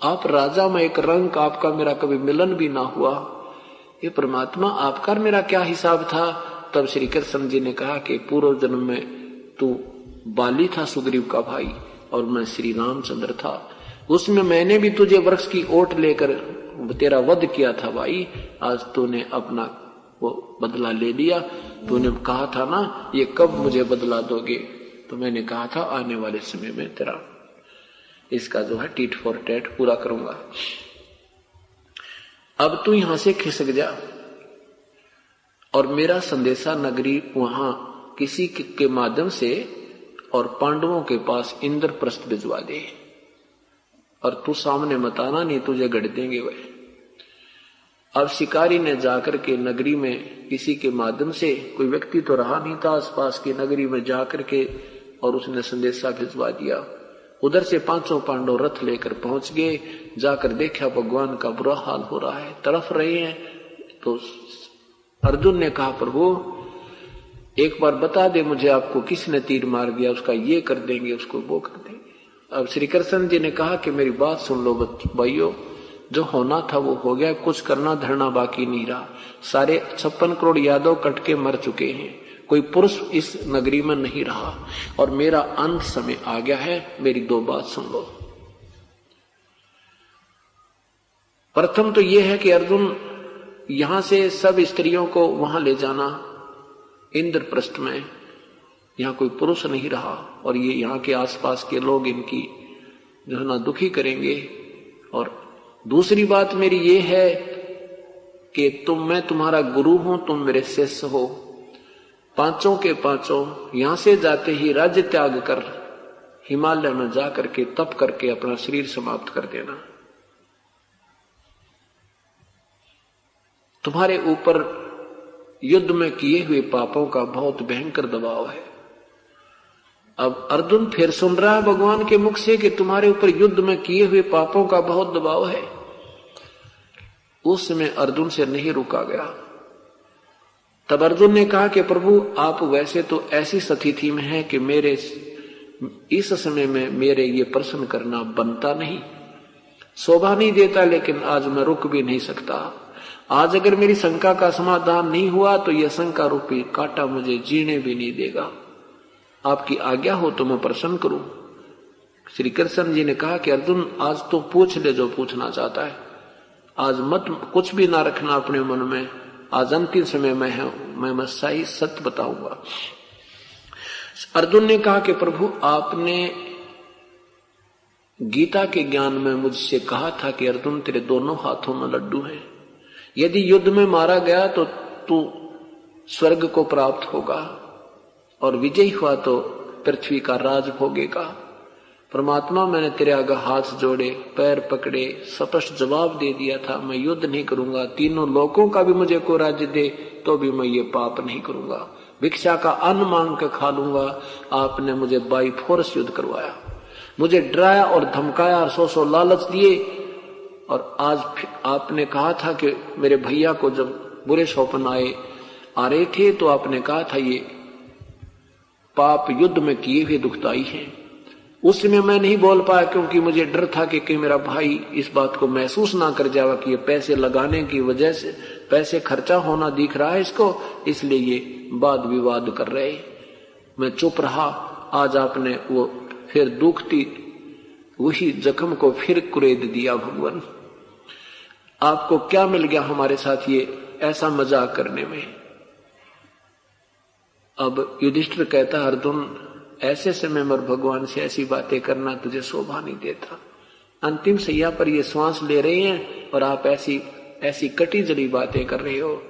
आप राजा में एक रंग, आपका मेरा कभी मिलन भी ना हुआ, ये परमात्मा आपका मेरा क्या हिसाब था। तब श्री कृष्ण जी ने कहा कि पूर्व जन्म में तू बाली था सुग्रीव का भाई और मैं श्री रामचंद्र था, उसमें मैंने भी तुझे वृक्ष की ओट लेकर तेरा वध किया था भाई। आज तूने अपना वो बदला ले लिया। तूने कहा था ना ये कब मुझे बदला दोगे, तो मैंने कहा था आने वाले समय में तेरा इसका जो है टीट फॉर टैट पूरा करूंगा। अब तू यहां से खिसक जा और मेरा संदेशा नगरी वहां किसी के माध्यम से और पांडवों के पास इंद्रप्रस्थ भिजवा दे, और तू सामने मत आना, नहीं तुझे गढ़ देंगे वह। अब शिकारी ने जाकर के नगरी में किसी के माध्यम से, कोई व्यक्ति तो रहा नहीं था आसपास की नगरी में, जाकर के और उसने संदेशा भिजवा दिया। उधर से पांचों पांडव रथ लेकर पहुंच गए। जाकर देखा भगवान का बुरा हाल हो रहा है, तड़फ रहे हैं। तो अर्जुन ने कहा प्रभु एक बार बता दे मुझे, आपको किसने तीर मार दिया, उसका ये कर देंगे, उसको वो कर देंगे। अब श्री कृष्ण जी ने कहा कि मेरी बात सुन लो भाइयों, जो होना था वो हो गया, कुछ करना धरना बाकी नहीं रहा। सारे 56 करोड़ यादव कट के मर चुके हैं, कोई पुरुष इस नगरी में नहीं रहा और मेरा अंत समय आ गया है। मेरी दो बात सुन लो। प्रथम तो यह है कि अर्जुन यहां से सब स्त्रियों को वहां ले जाना इंद्रप्रस्थ में, यहां कोई पुरुष नहीं रहा और ये यहाँ के आसपास के लोग इनकी जो है ना दुखी करेंगे। और दूसरी बात मेरी ये है कि मैं तुम्हारा गुरु हूं, तुम मेरे शिष्य हो। पांचों के पांचों यहां से जाते ही राज्य त्याग कर हिमालय में जाकर के तप करके अपना शरीर समाप्त कर देना। तुम्हारे ऊपर युद्ध में किए हुए पापों का बहुत भयंकर दबाव है। अब अर्जुन फिर सुन रहा है भगवान के मुख से कि तुम्हारे ऊपर युद्ध में किए हुए पापों का बहुत दबाव है। उस समय अर्जुन से नहीं रुका गया। तब अर्जुन ने कहा कि प्रभु आप वैसे तो ऐसी स्थिति में हैं कि मेरे इस समय में मेरे ये प्रश्न करना बनता नहीं, शोभा नहीं देता, लेकिन आज मैं रुक भी नहीं सकता। आज अगर मेरी शंका का समाधान नहीं हुआ तो यह शंका रूपी कांटा मुझे जीने भी नहीं देगा। आपकी आज्ञा हो तो मैं प्रश्न करूं। श्री कृष्ण जी ने कहा कि अर्जुन आज तो पूछ ले जो पूछना चाहता है, आज मत कुछ भी ना रखना अपने मन में। आज अंतिम समय में है, मैं सही सत्य बताऊंगा। अर्जुन ने कहा कि प्रभु आपने गीता के ज्ञान में मुझसे कहा था कि अर्जुन तेरे दोनों हाथों में लड्डू हैं, यदि युद्ध में मारा गया तो तू स्वर्ग को प्राप्त होगा और विजयी हुआ तो पृथ्वी का राज भोगेगा। परमात्मा मैंने तेरे आगे हाथ जोड़े, पैर पकड़े, स्पष्ट जवाब दे दिया था मैं युद्ध नहीं करूंगा, तीनों लोकों का भी मुझे को राज्य दे तो भी मैं ये पाप नहीं करूंगा, भिक्षा का अन्न मांग कर खा लूंगा। आपने मुझे बाई फोर्स युद्ध करवाया, मुझे डराया और धमकाया और 100 लालच दिए। और आज आपने कहा था कि मेरे भैया को जब बुरे स्वप्न आ रहे थे तो आपने कहा था ये पाप युद्ध में किए हुए दुखदाई हैं। उस समय मैं नहीं बोल पाया क्योंकि मुझे डर था कि मेरा भाई इस बात को महसूस ना कर जाएगा कि ये पैसे लगाने की वजह से पैसे खर्चा होना दिख रहा है इसको, इसलिए ये वाद विवाद कर रहे। मैं चुप रहा। आज आपने वो फिर दुखती वही जख्म को फिर कुरेद दिया। भगवान आपको क्या मिल गया हमारे साथ ये ऐसा मजाक करने में? अब युधिष्ठिर कहता, अर्जुन ऐसे समय में भगवान से ऐसी बातें करना तुझे शोभा नहीं देता। अंतिम सैया पर ये श्वास ले रहे हैं और आप ऐसी ऐसी कटी जली बातें कर रहे हो,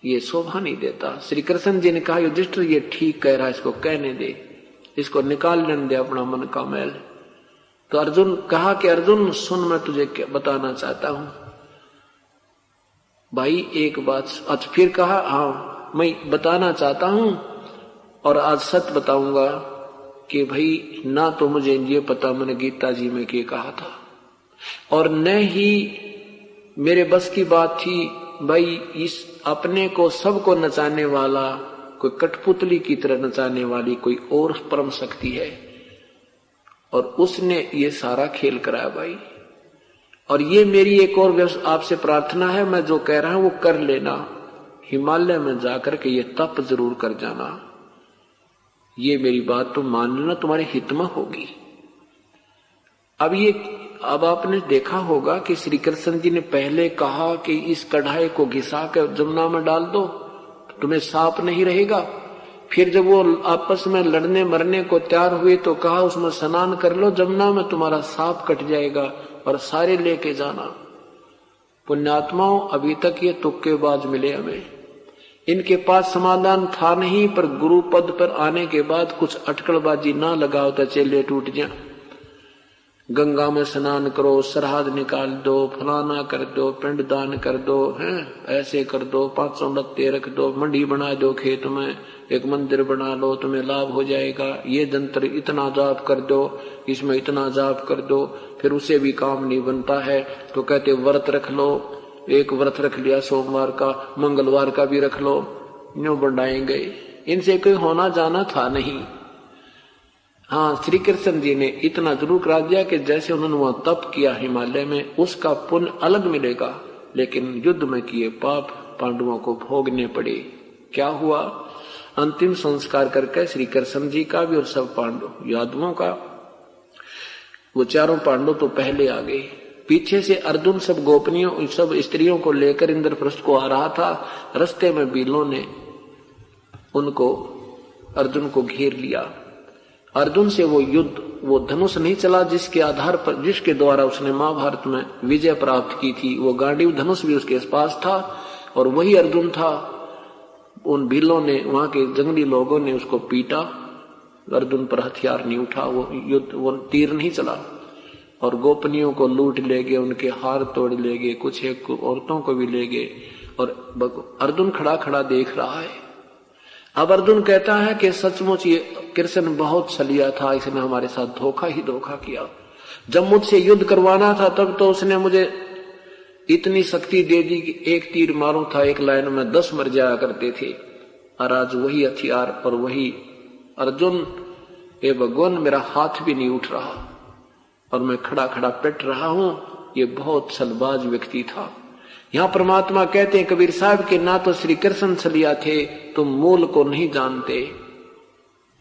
ये शोभा नहीं देता। श्री कृष्ण जी ने कहा, युधिष्ठिर ये ठीक कह रहा है, इसको कहने दे, इसको निकाल लेने दे अपना मन का मैल। तो अर्जुन कहा कि अर्जुन सुन, मैं तुझे क्या बताना चाहता हूं भाई एक बात। आज फिर कहा, हाँ मैं बताना चाहता हूं और आज सच बताऊंगा कि भाई ना तो मुझे ये पता मैंने गीता जी में क्या कहा था और न ही मेरे बस की बात थी भाई इस अपने को सबको नचाने वाला, कोई कठपुतली की तरह नचाने वाली कोई और परम शक्ति है और उसने ये सारा खेल कराया भाई। और ये मेरी एक और आपसे प्रार्थना है, मैं जो कह रहा हूं वो कर लेना, हिमालय में जाकर के ये तप जरूर कर जाना, ये मेरी बात तो मान लेना, तुम्हारे हित में होगी। अब आपने देखा होगा कि श्री कृष्ण जी ने पहले कहा कि इस कढ़ाई को घिसा कर जमुना में डाल दो, तुम्हें सांप नहीं रहेगा। फिर जब वो आपस में लड़ने मरने को तैयार हुए तो कहा उसमें स्नान कर लो जमुना में, तुम्हारा सांप कट जाएगा और सारे लेके जाना। पुण्यात्माओं, अभी तक ये तुक्केबाज मिले हमें, इनके पास समाधान था नहीं, पर गुरु पद पर आने के बाद कुछ अटकलबाजी ना लगाओ तो चेले टूट जाए। गंगा में स्नान करो, सरहद निकाल दो, फलाना कर दो, पिंड दान कर दो, हैं ऐसे कर दो, 500 लत्ते रख दो, मंडी बना दो, खेत में एक मंदिर बना लो, तुम्हें लाभ हो जाएगा, ये जंतर इतना जाप कर दो, इसमें इतना जाप कर दो, फिर उसे भी काम नहीं बनता है तो कहते व्रत रख लो, एक व्रत रख लिया सोमवार का, मंगलवार का भी रख लो, यूं बढ़ाएंगे। इनसे कोई होना जाना था नहीं। हाँ, श्री कृष्ण जी ने इतना जरूर करा दिया कि जैसे उन्होंने वहां तप किया हिमालय में, उसका पुण्य अलग मिलेगा, लेकिन युद्ध में किए पाप पांडवों को भोगने पड़े। क्या हुआ? अंतिम संस्कार करके श्री कृष्ण जी का भी और सब पांडव यादवों का, वो चारों पांडव तो पहले आ गए, पीछे से अर्जुन सब गोपनियों सब स्त्रियों को लेकर इंद्रप्रस्थ को आ रहा था। रास्ते में बीलों ने उनको अर्जुन को घेर लिया। अर्जुन से वो युद्ध, वो धनुष नहीं चला जिसके आधार पर, जिसके द्वारा उसने महाभारत में विजय प्राप्त की थी, वो गांडीव धनुष भी उसके पास था और वही अर्जुन था। उन भीलों ने, वहां के जंगली लोगों ने उसको पीटा, अर्जुन पर हथियार नहीं उठा, वो युद्ध, वो तीर नहीं चला और गोपनियों को लूट ले गए, उनके हार तोड़ ले गए, कुछ एक औरतों को भी ले गए और अर्जुन खड़ा खड़ा देख रहा है। अब अर्जुन कहता है कि सचमुच ये कृष्ण बहुत छलिया था, इसने हमारे साथ धोखा ही धोखा किया। जब मुझसे युद्ध करवाना था तब तो उसने मुझे इतनी शक्ति दे दी कि एक तीर मारूं था एक लाइन में 10 मर जाया करते थे, और आज वही हथियार और वही अर्जुन, हे भगवान मेरा हाथ भी नहीं उठ रहा और मैं खड़ा खड़ा पिट रहा हूं। ये बहुत छलबाज व्यक्ति था। यहां परमात्मा कहते हैं कबीर साहब के, ना तो श्री कृष्ण छलिया थे, तुम मूल को नहीं जानते,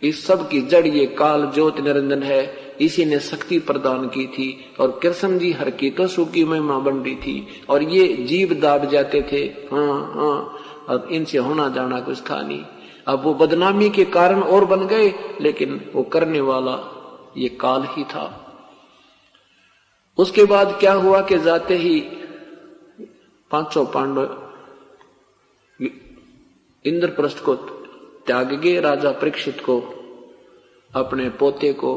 इस सब की जड़ ये काल ज्योति निरंजन है, इसी ने शक्ति प्रदान की थी और कृष्ण जी हर की तो सुखी महिमा बन रही थी और ये जीव दाब जाते थे। हाँ, और इनसे होना जाना कुछ था नहीं। अब वो बदनामी के कारण और बन गए, लेकिन वो करने वाला ये काल ही था। उसके बाद क्या हुआ कि जाते ही 500 पांडव इंद्रप्रस्थ को त्याग गए, राजा परीक्षित को, अपने पोते को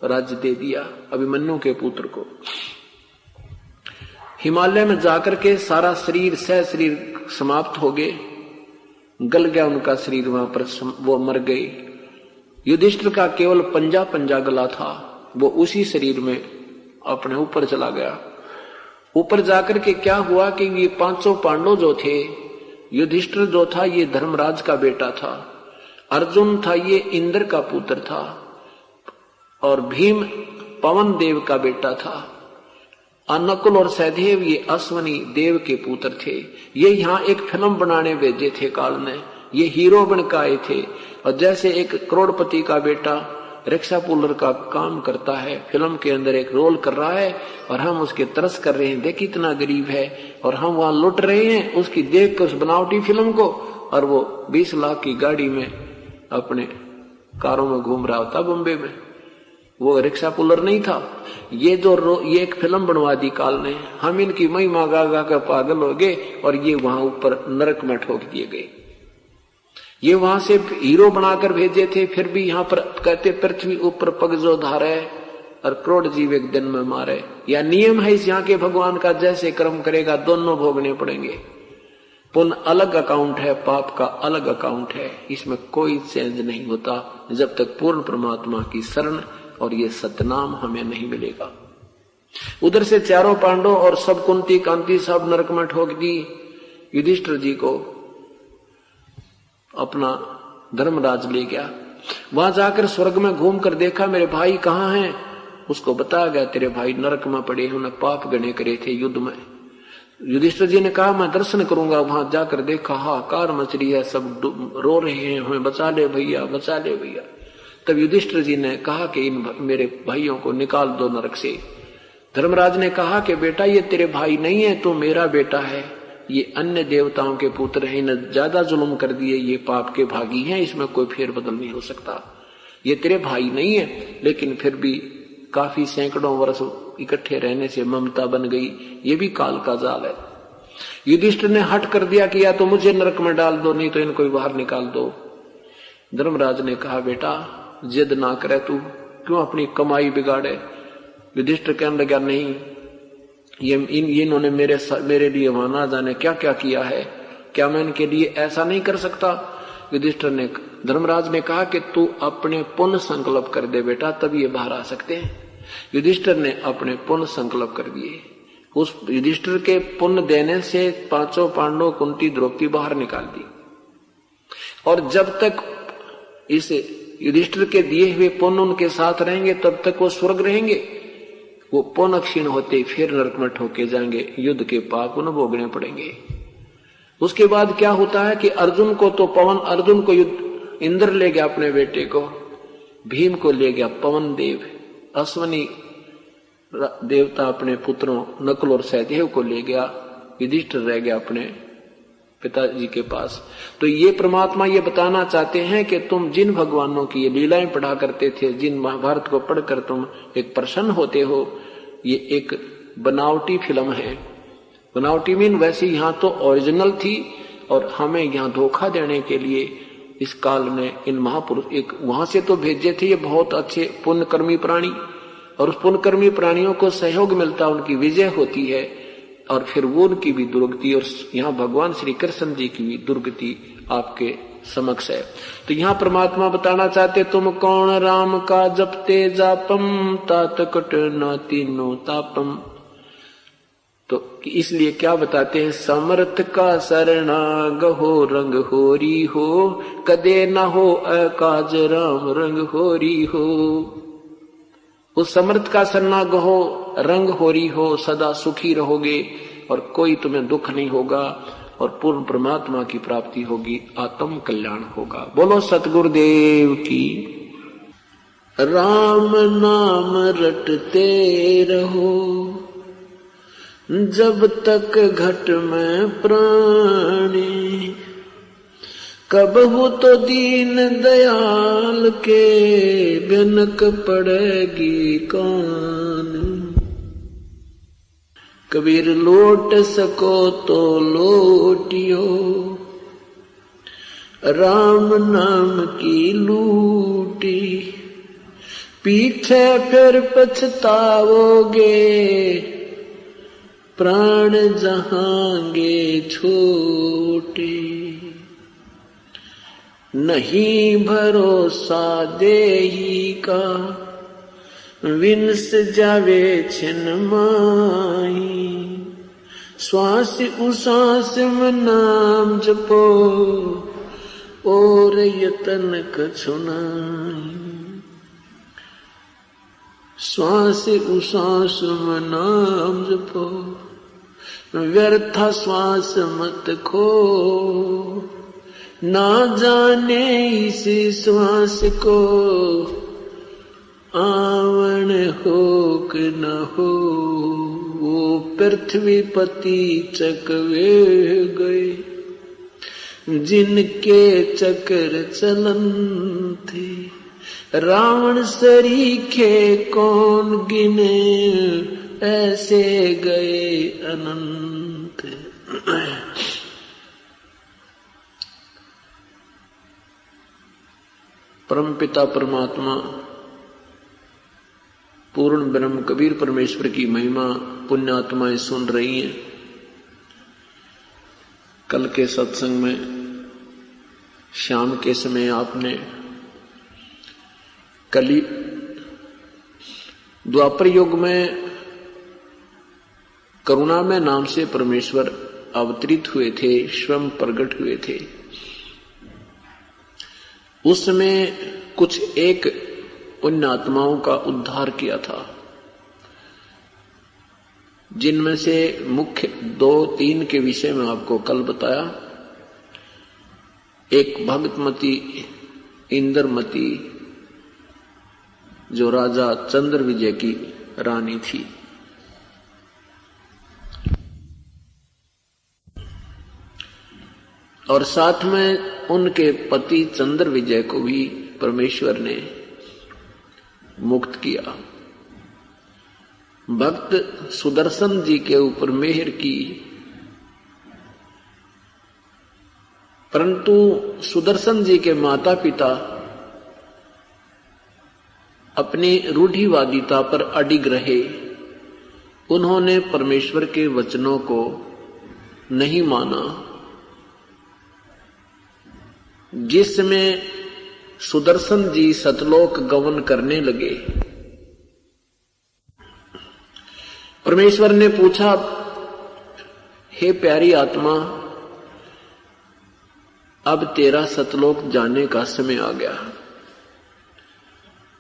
राज्य दे दिया, अभिमन्यु के पुत्र को। हिमालय में जाकर के सारा शरीर शरीर समाप्त हो गए, गल गया उनका शरीर, वहां पर वो मर गए। युधिष्ठिर का केवल पंजा पंजा गला था, वो उसी शरीर में अपने ऊपर चला गया। ऊपर जाकर के क्या हुआ कि ये 500 पांडव जो थे, युधिष्ठिर जो था ये धर्मराज का बेटा था, अर्जुन था ये इंद्र का पुत्र था और भीम पवन देव का बेटा था, नकुल और सहदेव ये अश्वनी देव के पुत्र थे। ये यहाँ एक फिल्म बनाने भेजे थे काल ने, ये हीरो बन के आए थे। और जैसे एक करोड़पति का बेटा रिक्शा पुलर का काम करता है, फिल्म के अंदर एक रोल कर रहा है और हम उसके तरस कर रहे हैं, देख इतना गरीब है, और हम वहां लुट रहे हैं उसकी देख कर उस बनावटी फिल्म को, और वो 20 लाख की गाड़ी में अपने कारों में घूम रहा होता बॉम्बे में। वो रिक्शा पुलर नहीं था। ये एक फिल्म बनवा दी काल ने, हम इनकी महिमा गा गा कर पागल हो गए और ये वहां ऊपर नरक में ठोक दिए गए। ये वहां से हीरो बनाकर भेजे थे, फिर भी यहाँ पर कहते पृथ्वी ऊपर पग जो धारे और करोड़ जीव एक दिन में मारे। या नियम है इस यहाँ के भगवान का, जैसे कर्म करेगा दोनों भोगने पड़ेंगे। पुण्य अलग अकाउंट है, पाप का अलग अकाउंट है, इसमें कोई चेंज नहीं होता जब तक पूर्ण परमात्मा की शरण और ये सतनाम हमें नहीं मिलेगा। उधर से चारों पांडव और सब कुंती कांति सब नरक में ठोक दी। युधिष्ठिर जी को अपना धर्मराज ले गया। वहां जाकर स्वर्ग में घूम कर देखा मेरे भाई कहाँ हैं। उसको बताया गया तेरे भाई नरक में पड़े, उन्हें पाप गणे करे थे युद्ध में। युधिष्ठिर जी ने कहा मैं दर्शन करूंगा। वहां जाकर देखा हाहाकार मच रही है, सब रो रहे हैं, हमें बचा ले भैया, बचा ले भैया। तब युधिष्ठिर जी ने कहा कि इन मेरे भाइयों को निकाल दो नरक से। धर्मराज ने कहा कि बेटा ये तेरे भाई नहीं है, तू मेरा बेटा है। ये अन्य देवताओं के पुत्र हैं, इन्हें ज्यादा जुल्म कर दिए, ये पाप के भागी हैं, इसमें कोई फेर बदल नहीं हो सकता। ये तेरे भाई नहीं है, लेकिन फिर भी काफी सैकड़ों वर्ष इकट्ठे रहने से ममता बन गई, ये भी काल का जाल है। युधिष्ठिर ने हट कर दिया कि या तो मुझे नरक में डाल दो, नहीं तो इनको बाहर निकाल दो। धर्मराज ने कहा बेटा जिद ना करे, तू क्यों अपनी कमाई बिगाड़े। युधिष्ठिर कहने लगा नहीं, ये इन्होंने मेरे लिए वहां ना जाने क्या क्या किया है, क्या मैं इनके लिए ऐसा नहीं कर सकता। युधिष्ठिर ने धर्मराज ने कहा कि तू अपने पुण्य संकल्प कर दे बेटा, तब ये बाहर आ सकते हैं। युधिष्ठिर ने अपने पुण्य संकल्प कर दिए। उस युधिष्ठिर के पुण्य देने से पांचों पांडव कुंती द्रौपदी बाहर निकाल दी। और जब तक इस युधिष्ठिर के दिए हुए पुण्य उनके साथ रहेंगे तब तक वो स्वर्ग रहेंगे। वो पुण्य क्षीण होते फिर नरक में ठोके जाएंगे, युद्ध के पाप उन्हें भोगने पड़ेंगे। उसके बाद क्या होता है कि अर्जुन को तो पवन, अर्जुन को इंद्र ले गया अपने बेटे को, भीम को ले गया पवन देव, अश्वनी देवता अपने पुत्रों नकुल और सहदेव को ले गया, युधिष्ठिर रह गया अपने पिताजी के पास। तो ये परमात्मा ये बताना चाहते हैं कि तुम जिन भगवानों की ये लीलाएं पढ़ा करते थे, जिन महाभारत को पढ़कर तुम एक प्रसन्न होते हो, ये एक बनावटी फिल्म है। बनावटी मीन वैसे यहाँ तो ओरिजिनल थी, और हमें यहाँ धोखा देने के लिए इस काल ने इन महापुरुष एक वहां से तो भेजे थे, ये बहुत अच्छे पुण्यकर्मी प्राणी, और उस पुण्यकर्मी प्राणियों को सहयोग मिलता, उनकी विजय होती है, और फिर वो उनकी भी दुर्गति, और यहाँ भगवान श्री कृष्ण जी की भी दुर्गति आपके समक्ष है। तो यहाँ परमात्मा बताना चाहते तुम कौन राम का जपते जापम तात कट न तीनो तापम। तो इसलिए क्या बताते हैं, समर्थ का शरणा गहो रंग होरी हो, कदे न हो अकाज राम रंग होरी हो। उस समर्थ का शरणा गहो रंग होरी हो, सदा सुखी रहोगे और कोई तुम्हें दुख नहीं होगा, और पूर्ण परमात्मा की प्राप्ति होगी, आत्म कल्याण होगा। बोलो सतगुरुदेव की। राम नाम रटते रहो जब तक घट में प्राणी, कब हो तो दीन दयाल के बिनक पड़ेगी कान। कबीर लौट सको तो लौटियो, राम नाम की लूटी, पीछे फिर पछताओगे, प्राण जहांगे छोटे। नहीं भरोसा देही का, विंस जावे छिन माही, श्वास उश्वास में नाम जपो, और यतन कछु नाहीं। श्वास उश्वास में नाम जपो, व्यर्था श्वास मत खो, ना जाने इस श्वास को आवन हो कि न हो। वो पृथ्वी पति चकवे गए, जिनके चक्र चलन थे, रावण सरीखे कौन गिने, ऐसे गए अनंत। परमपिता परमात्मा पूर्ण ब्रह्म कबीर परमेश्वर की महिमा पुण्यात्माएं सुन रही हैं। कल के सत्संग में शाम के समय आपने कली द्वापर युग में करुणामय नाम से परमेश्वर अवतरित हुए थे, स्वयं प्रकट हुए थे। उसमें कुछ एक पुण्यात्माओं का उद्धार किया था, जिनमें से मुख्य 2-3 के विषय में आपको कल बताया। एक भगतमती इंद्रमती जो राजा चंद्र विजय की रानी थी, और साथ में उनके पति चंद्र विजय को भी परमेश्वर ने मुक्त किया। भक्त सुदर्शन जी के ऊपर मेहर की, परंतु सुदर्शन जी के माता पिता अपनी रूढ़िवादिता पर अडिग रहे। उन्होंने परमेश्वर के वचनों को नहीं माना, जिसमें सुदर्शन जी सतलोक गमन करने लगे। परमेश्वर ने पूछा, हे प्यारी आत्मा, अब तेरा सतलोक जाने का समय आ गया।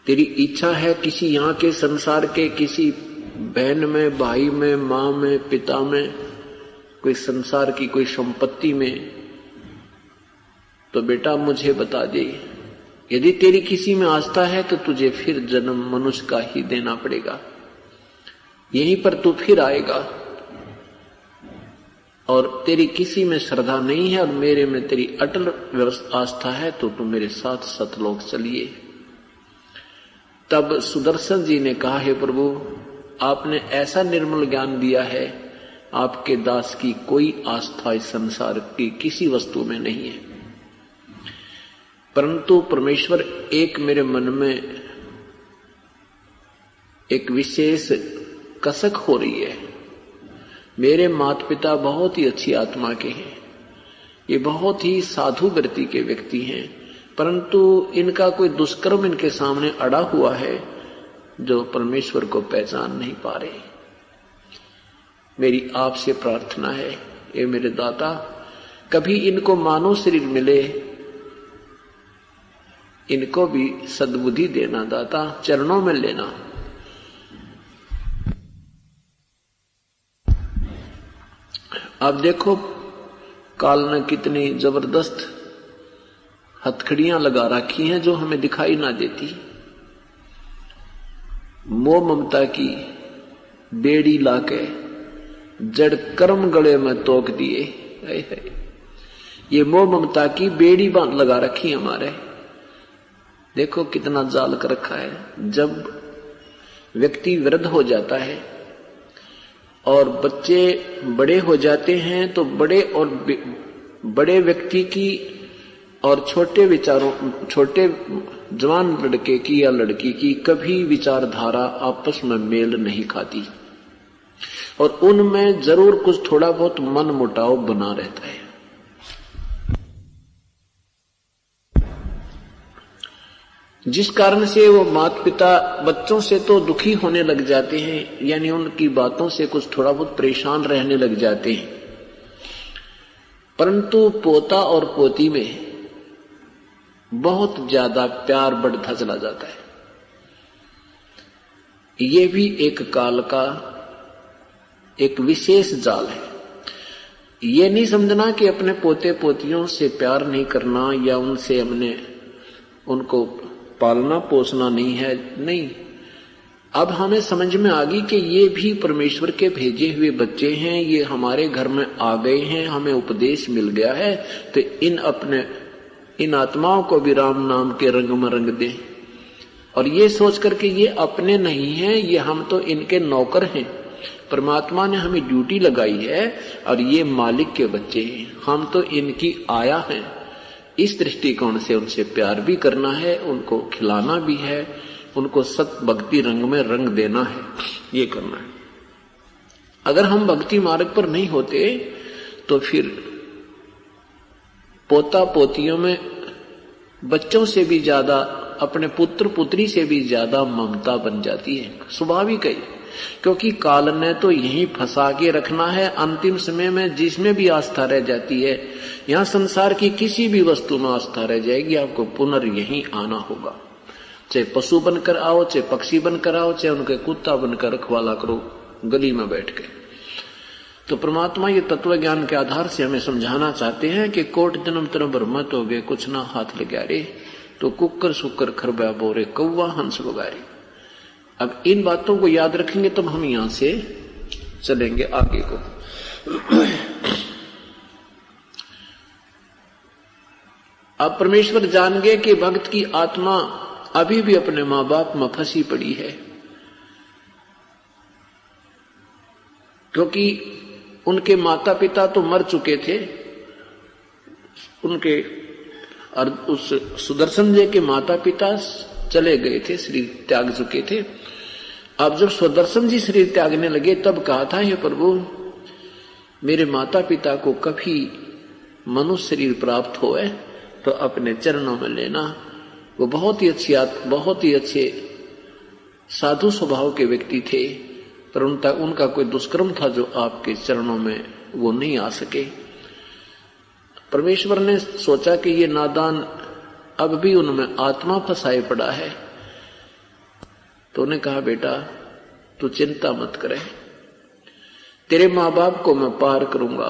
तेरी इच्छा है किसी यहाँ के संसार के किसी बहन में, भाई में, माँ में, पिता में, कोई संसार की कोई संपत्ति में, तो बेटा मुझे बता दे। यदि तेरी किसी में आस्था है तो तुझे फिर जन्म मनुष्य का ही देना पड़ेगा, यहीं पर तू फिर आएगा। और तेरी किसी में श्रद्धा नहीं है और मेरे में तेरी अटल आस्था है तो तू मेरे साथ सतलोक चलिए। तब सुदर्शन जी ने कहा, हे प्रभु, आपने ऐसा निर्मल ज्ञान दिया है, आपके दास की कोई आस्था इस संसार की किसी वस्तु में नहीं है। परंतु परमेश्वर, एक मेरे मन में एक विशेष कसक हो रही है। मेरे माता पिता बहुत ही अच्छी आत्मा के हैं, ये बहुत ही साधु वृत्ति के व्यक्ति हैं, परंतु इनका कोई दुष्कर्म इनके सामने अड़ा हुआ है जो परमेश्वर को पहचान नहीं पा रहे। मेरी आपसे प्रार्थना है, ये मेरे दाता, कभी इनको मानव शरीर मिले, इनको भी सद्बुद्धि देना दाता, चरणों में लेना। अब देखो काल ने कितनी जबरदस्त हथकड़ियां लगा रखी हैं जो हमें दिखाई ना देती। मोह ममता की बेड़ी लाके जड़ कर्म गले में तोक दिए। ये मोह ममता की बेड़ी बांध लगा रखी हमारे। देखो कितना जाल कर रखा है। जब व्यक्ति वृद्ध हो जाता है और बच्चे बड़े हो जाते हैं तो बड़े व्यक्ति की और छोटे विचारों, छोटे जवान लड़के की या लड़की की कभी विचारधारा आपस में मेल नहीं खाती और उनमें जरूर कुछ थोड़ा बहुत मन मुटाव बना रहता है। जिस कारण से वो माता पिता बच्चों से तो दुखी होने लग जाते हैं, यानी उनकी बातों से कुछ थोड़ा बहुत परेशान रहने लग जाते हैं, परंतु पोता और पोती में बहुत ज्यादा प्यार बढ़ता चला जाता है। ये भी एक काल का एक विशेष जाल है। ये नहीं समझना कि अपने पोते पोतियों से प्यार नहीं करना या उनसे हमने उनको पालना पोसना नहीं है, नहीं। अब हमें समझ में आ गई कि ये भी परमेश्वर के भेजे हुए बच्चे हैं, ये हमारे घर में आ गए हैं, हमें उपदेश मिल गया है, तो इन आत्माओं को भी राम नाम के रंग में रंग दें। और ये सोच करके ये अपने नहीं हैं, ये हम तो इनके नौकर हैं, परमात्मा ने हमें ड्यूटी लगाई है और ये मालिक के बच्चे हैं, हम तो इनकी आया हैं। इस दृष्टिकोण से उनसे प्यार भी करना है, उनको खिलाना भी है, उनको सत भक्ति रंग में रंग देना है, ये करना है। अगर हम भक्ति मार्ग पर नहीं होते तो फिर पोता पोतियों में बच्चों से भी ज्यादा, अपने पुत्र पुत्री से भी ज्यादा ममता बन जाती है, स्वाभाविक है। क्योंकि काल ने तो यहीं फंसा के रखना है, अंतिम समय में जिसमें भी आस्था रह जाती है, यहाँ संसार की किसी भी वस्तु में आस्था रह जाएगी, आपको पुनर् यहीं आना होगा। चाहे पशु बनकर आओ, चाहे पक्षी बनकर आओ, चाहे उनके कुत्ता बनकर रखवाला करो गली में बैठ के। तो परमात्मा ये तत्व ज्ञान के आधार से हमें समझाना चाहते हैं कि कोट जन्म तरह भ्रमत हो गए, कुछ ना हाथ लगा रे, तो कुकर सुकर खरबा बोरे, कौवा हंस बगारे। अब इन बातों को याद रखेंगे तब हम यहां से चलेंगे आगे को। अब परमेश्वर जान गए कि भक्त की आत्मा अभी भी अपने मां बाप में फंसी पड़ी है, क्योंकि उनके माता पिता तो मर चुके थे, उनके और उस सुदर्शन जी के माता पिता चले गए थे, शरीर त्याग चुके थे। अब जब सुदर्शन जी शरीर त्यागने लगे तब कहा था, हे प्रभु मेरे माता पिता को कभी मनुष्य शरीर प्राप्त होए तो अपने चरणों में लेना। वो बहुत ही अच्छे साधु स्वभाव के व्यक्ति थे, पर उनका कोई दुष्कर्म था जो आपके चरणों में वो नहीं आ सके। परमेश्वर ने सोचा कि ये नादान अब भी उनमें आत्मा फंसाए पड़ा है, तो उन्हें कहा बेटा तू चिंता मत करे, तेरे मां बाप को मैं पार करूंगा।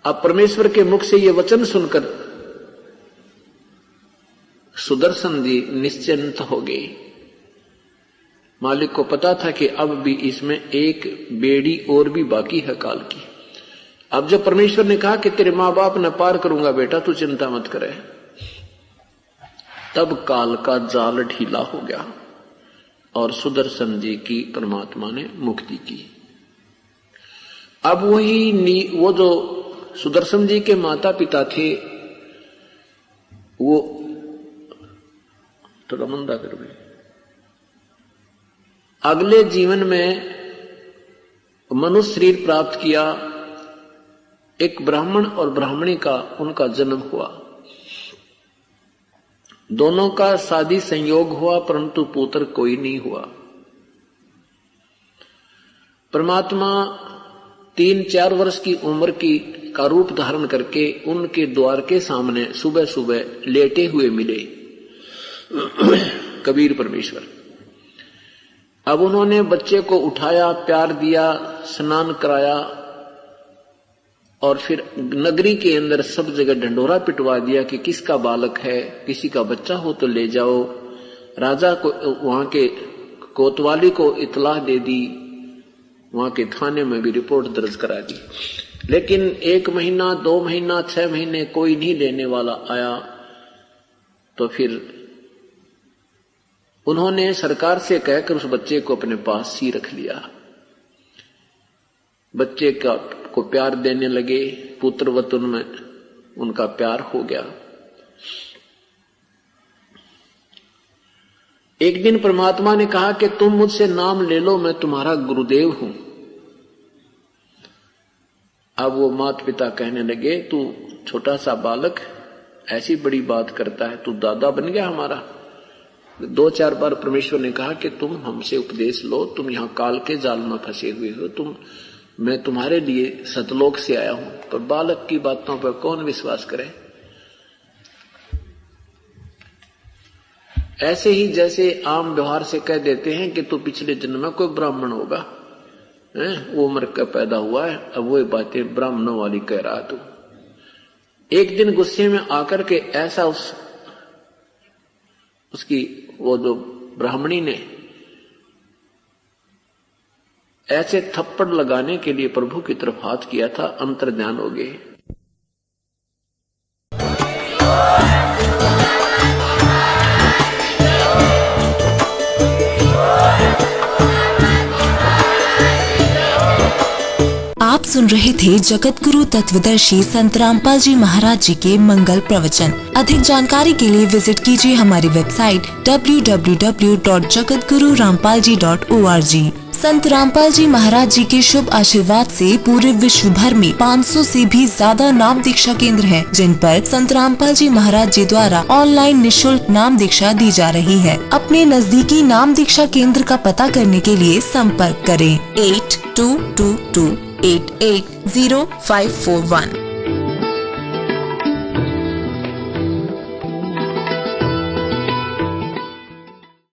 अब परमेश्वर के मुख से ये वचन सुनकर सुदर्शन जी निश्चिंत हो गए। मालिक को पता था कि अब भी इसमें एक बेड़ी और भी बाकी है काल की। अब जब परमेश्वर ने कहा कि तेरे मां बाप ने पार करूंगा बेटा, तू चिंता मत करे, तब काल का जाल ढीला हो गया और सुदर्शन जी की परमात्मा ने मुक्ति की। अब वो जो सुदर्शन जी के माता पिता थे, वो थोड़ा मंदा कर गए। अगले जीवन में मनुष्य शरीर प्राप्त किया, एक ब्राह्मण और ब्राह्मणी का उनका जन्म हुआ। दोनों का शादी संयोग हुआ, परंतु पुत्र कोई नहीं हुआ। परमात्मा 3-4 वर्ष की उम्र का रूप धारण करके उनके द्वार के सामने सुबह सुबह लेटे हुए मिले कबीर परमेश्वर। अब उन्होंने बच्चे को उठाया, प्यार दिया, स्नान कराया और फिर नगरी के अंदर सब जगह ढंढोरा पिटवा दिया कि किसका बालक है, किसी का बच्चा हो तो ले जाओ। राजा को, वहां के कोतवाली को इतला दे दी, वहां के थाने में भी रिपोर्ट दर्ज करा दी। लेकिन 1 महीना, 2 महीना, 6 महीने कोई नहीं लेने वाला आया। तो फिर उन्होंने सरकार से कहकर उस बच्चे को अपने पास ही रख लिया। बच्चे को प्यार देने लगे, पुत्रवत उनमें उनका प्यार हो गया। एक दिन परमात्मा ने कहा कि तुम मुझसे नाम ले लो, मैं तुम्हारा गुरुदेव हूं। अब वो माता पिता कहने लगे, तू छोटा सा बालक ऐसी बड़ी बात करता है, तू दादा बन गया हमारा। 2-4 बार परमेश्वर ने कहा कि तुम हमसे उपदेश लो, तुम यहां काल के जाल में फंसे हुए हो, मैं तुम्हारे लिए सतलोक से आया हूं। पर बालक की बातों पर कौन विश्वास करे। ऐसे ही जैसे आम व्यवहार से कह देते हैं कि तू पिछले जन्म में कोई ब्राह्मण होगा, वो मर कर पैदा हुआ है, अब वो बातें ब्राह्मणों वाली कह रहा तू। एक दिन गुस्से में आकर के ऐसा उसकी वो जो ब्राह्मणी ने ऐसे थप्पड़ लगाने के लिए प्रभु की तरफ हाथ किया था, अंतर ध्यान हो गए। आप सुन रहे थे जगत गुरु तत्वदर्शी संत रामपाल जी महाराज जी के मंगल प्रवचन। अधिक जानकारी के लिए विजिट कीजिए हमारी वेबसाइट www.jagatgururampalji.org। संत रामपाल जी महाराज जी के शुभ आशीर्वाद से पूरे विश्व भर में 500 से भी ज्यादा नाम दीक्षा केंद्र हैं, जिन पर संत रामपाल जी महाराज जी द्वारा ऑनलाइन निशुल्क नाम दीक्षा दी जा रही है। अपने नजदीकी नाम दीक्षा केंद्र का पता करने के लिए संपर्क करें 8222880541।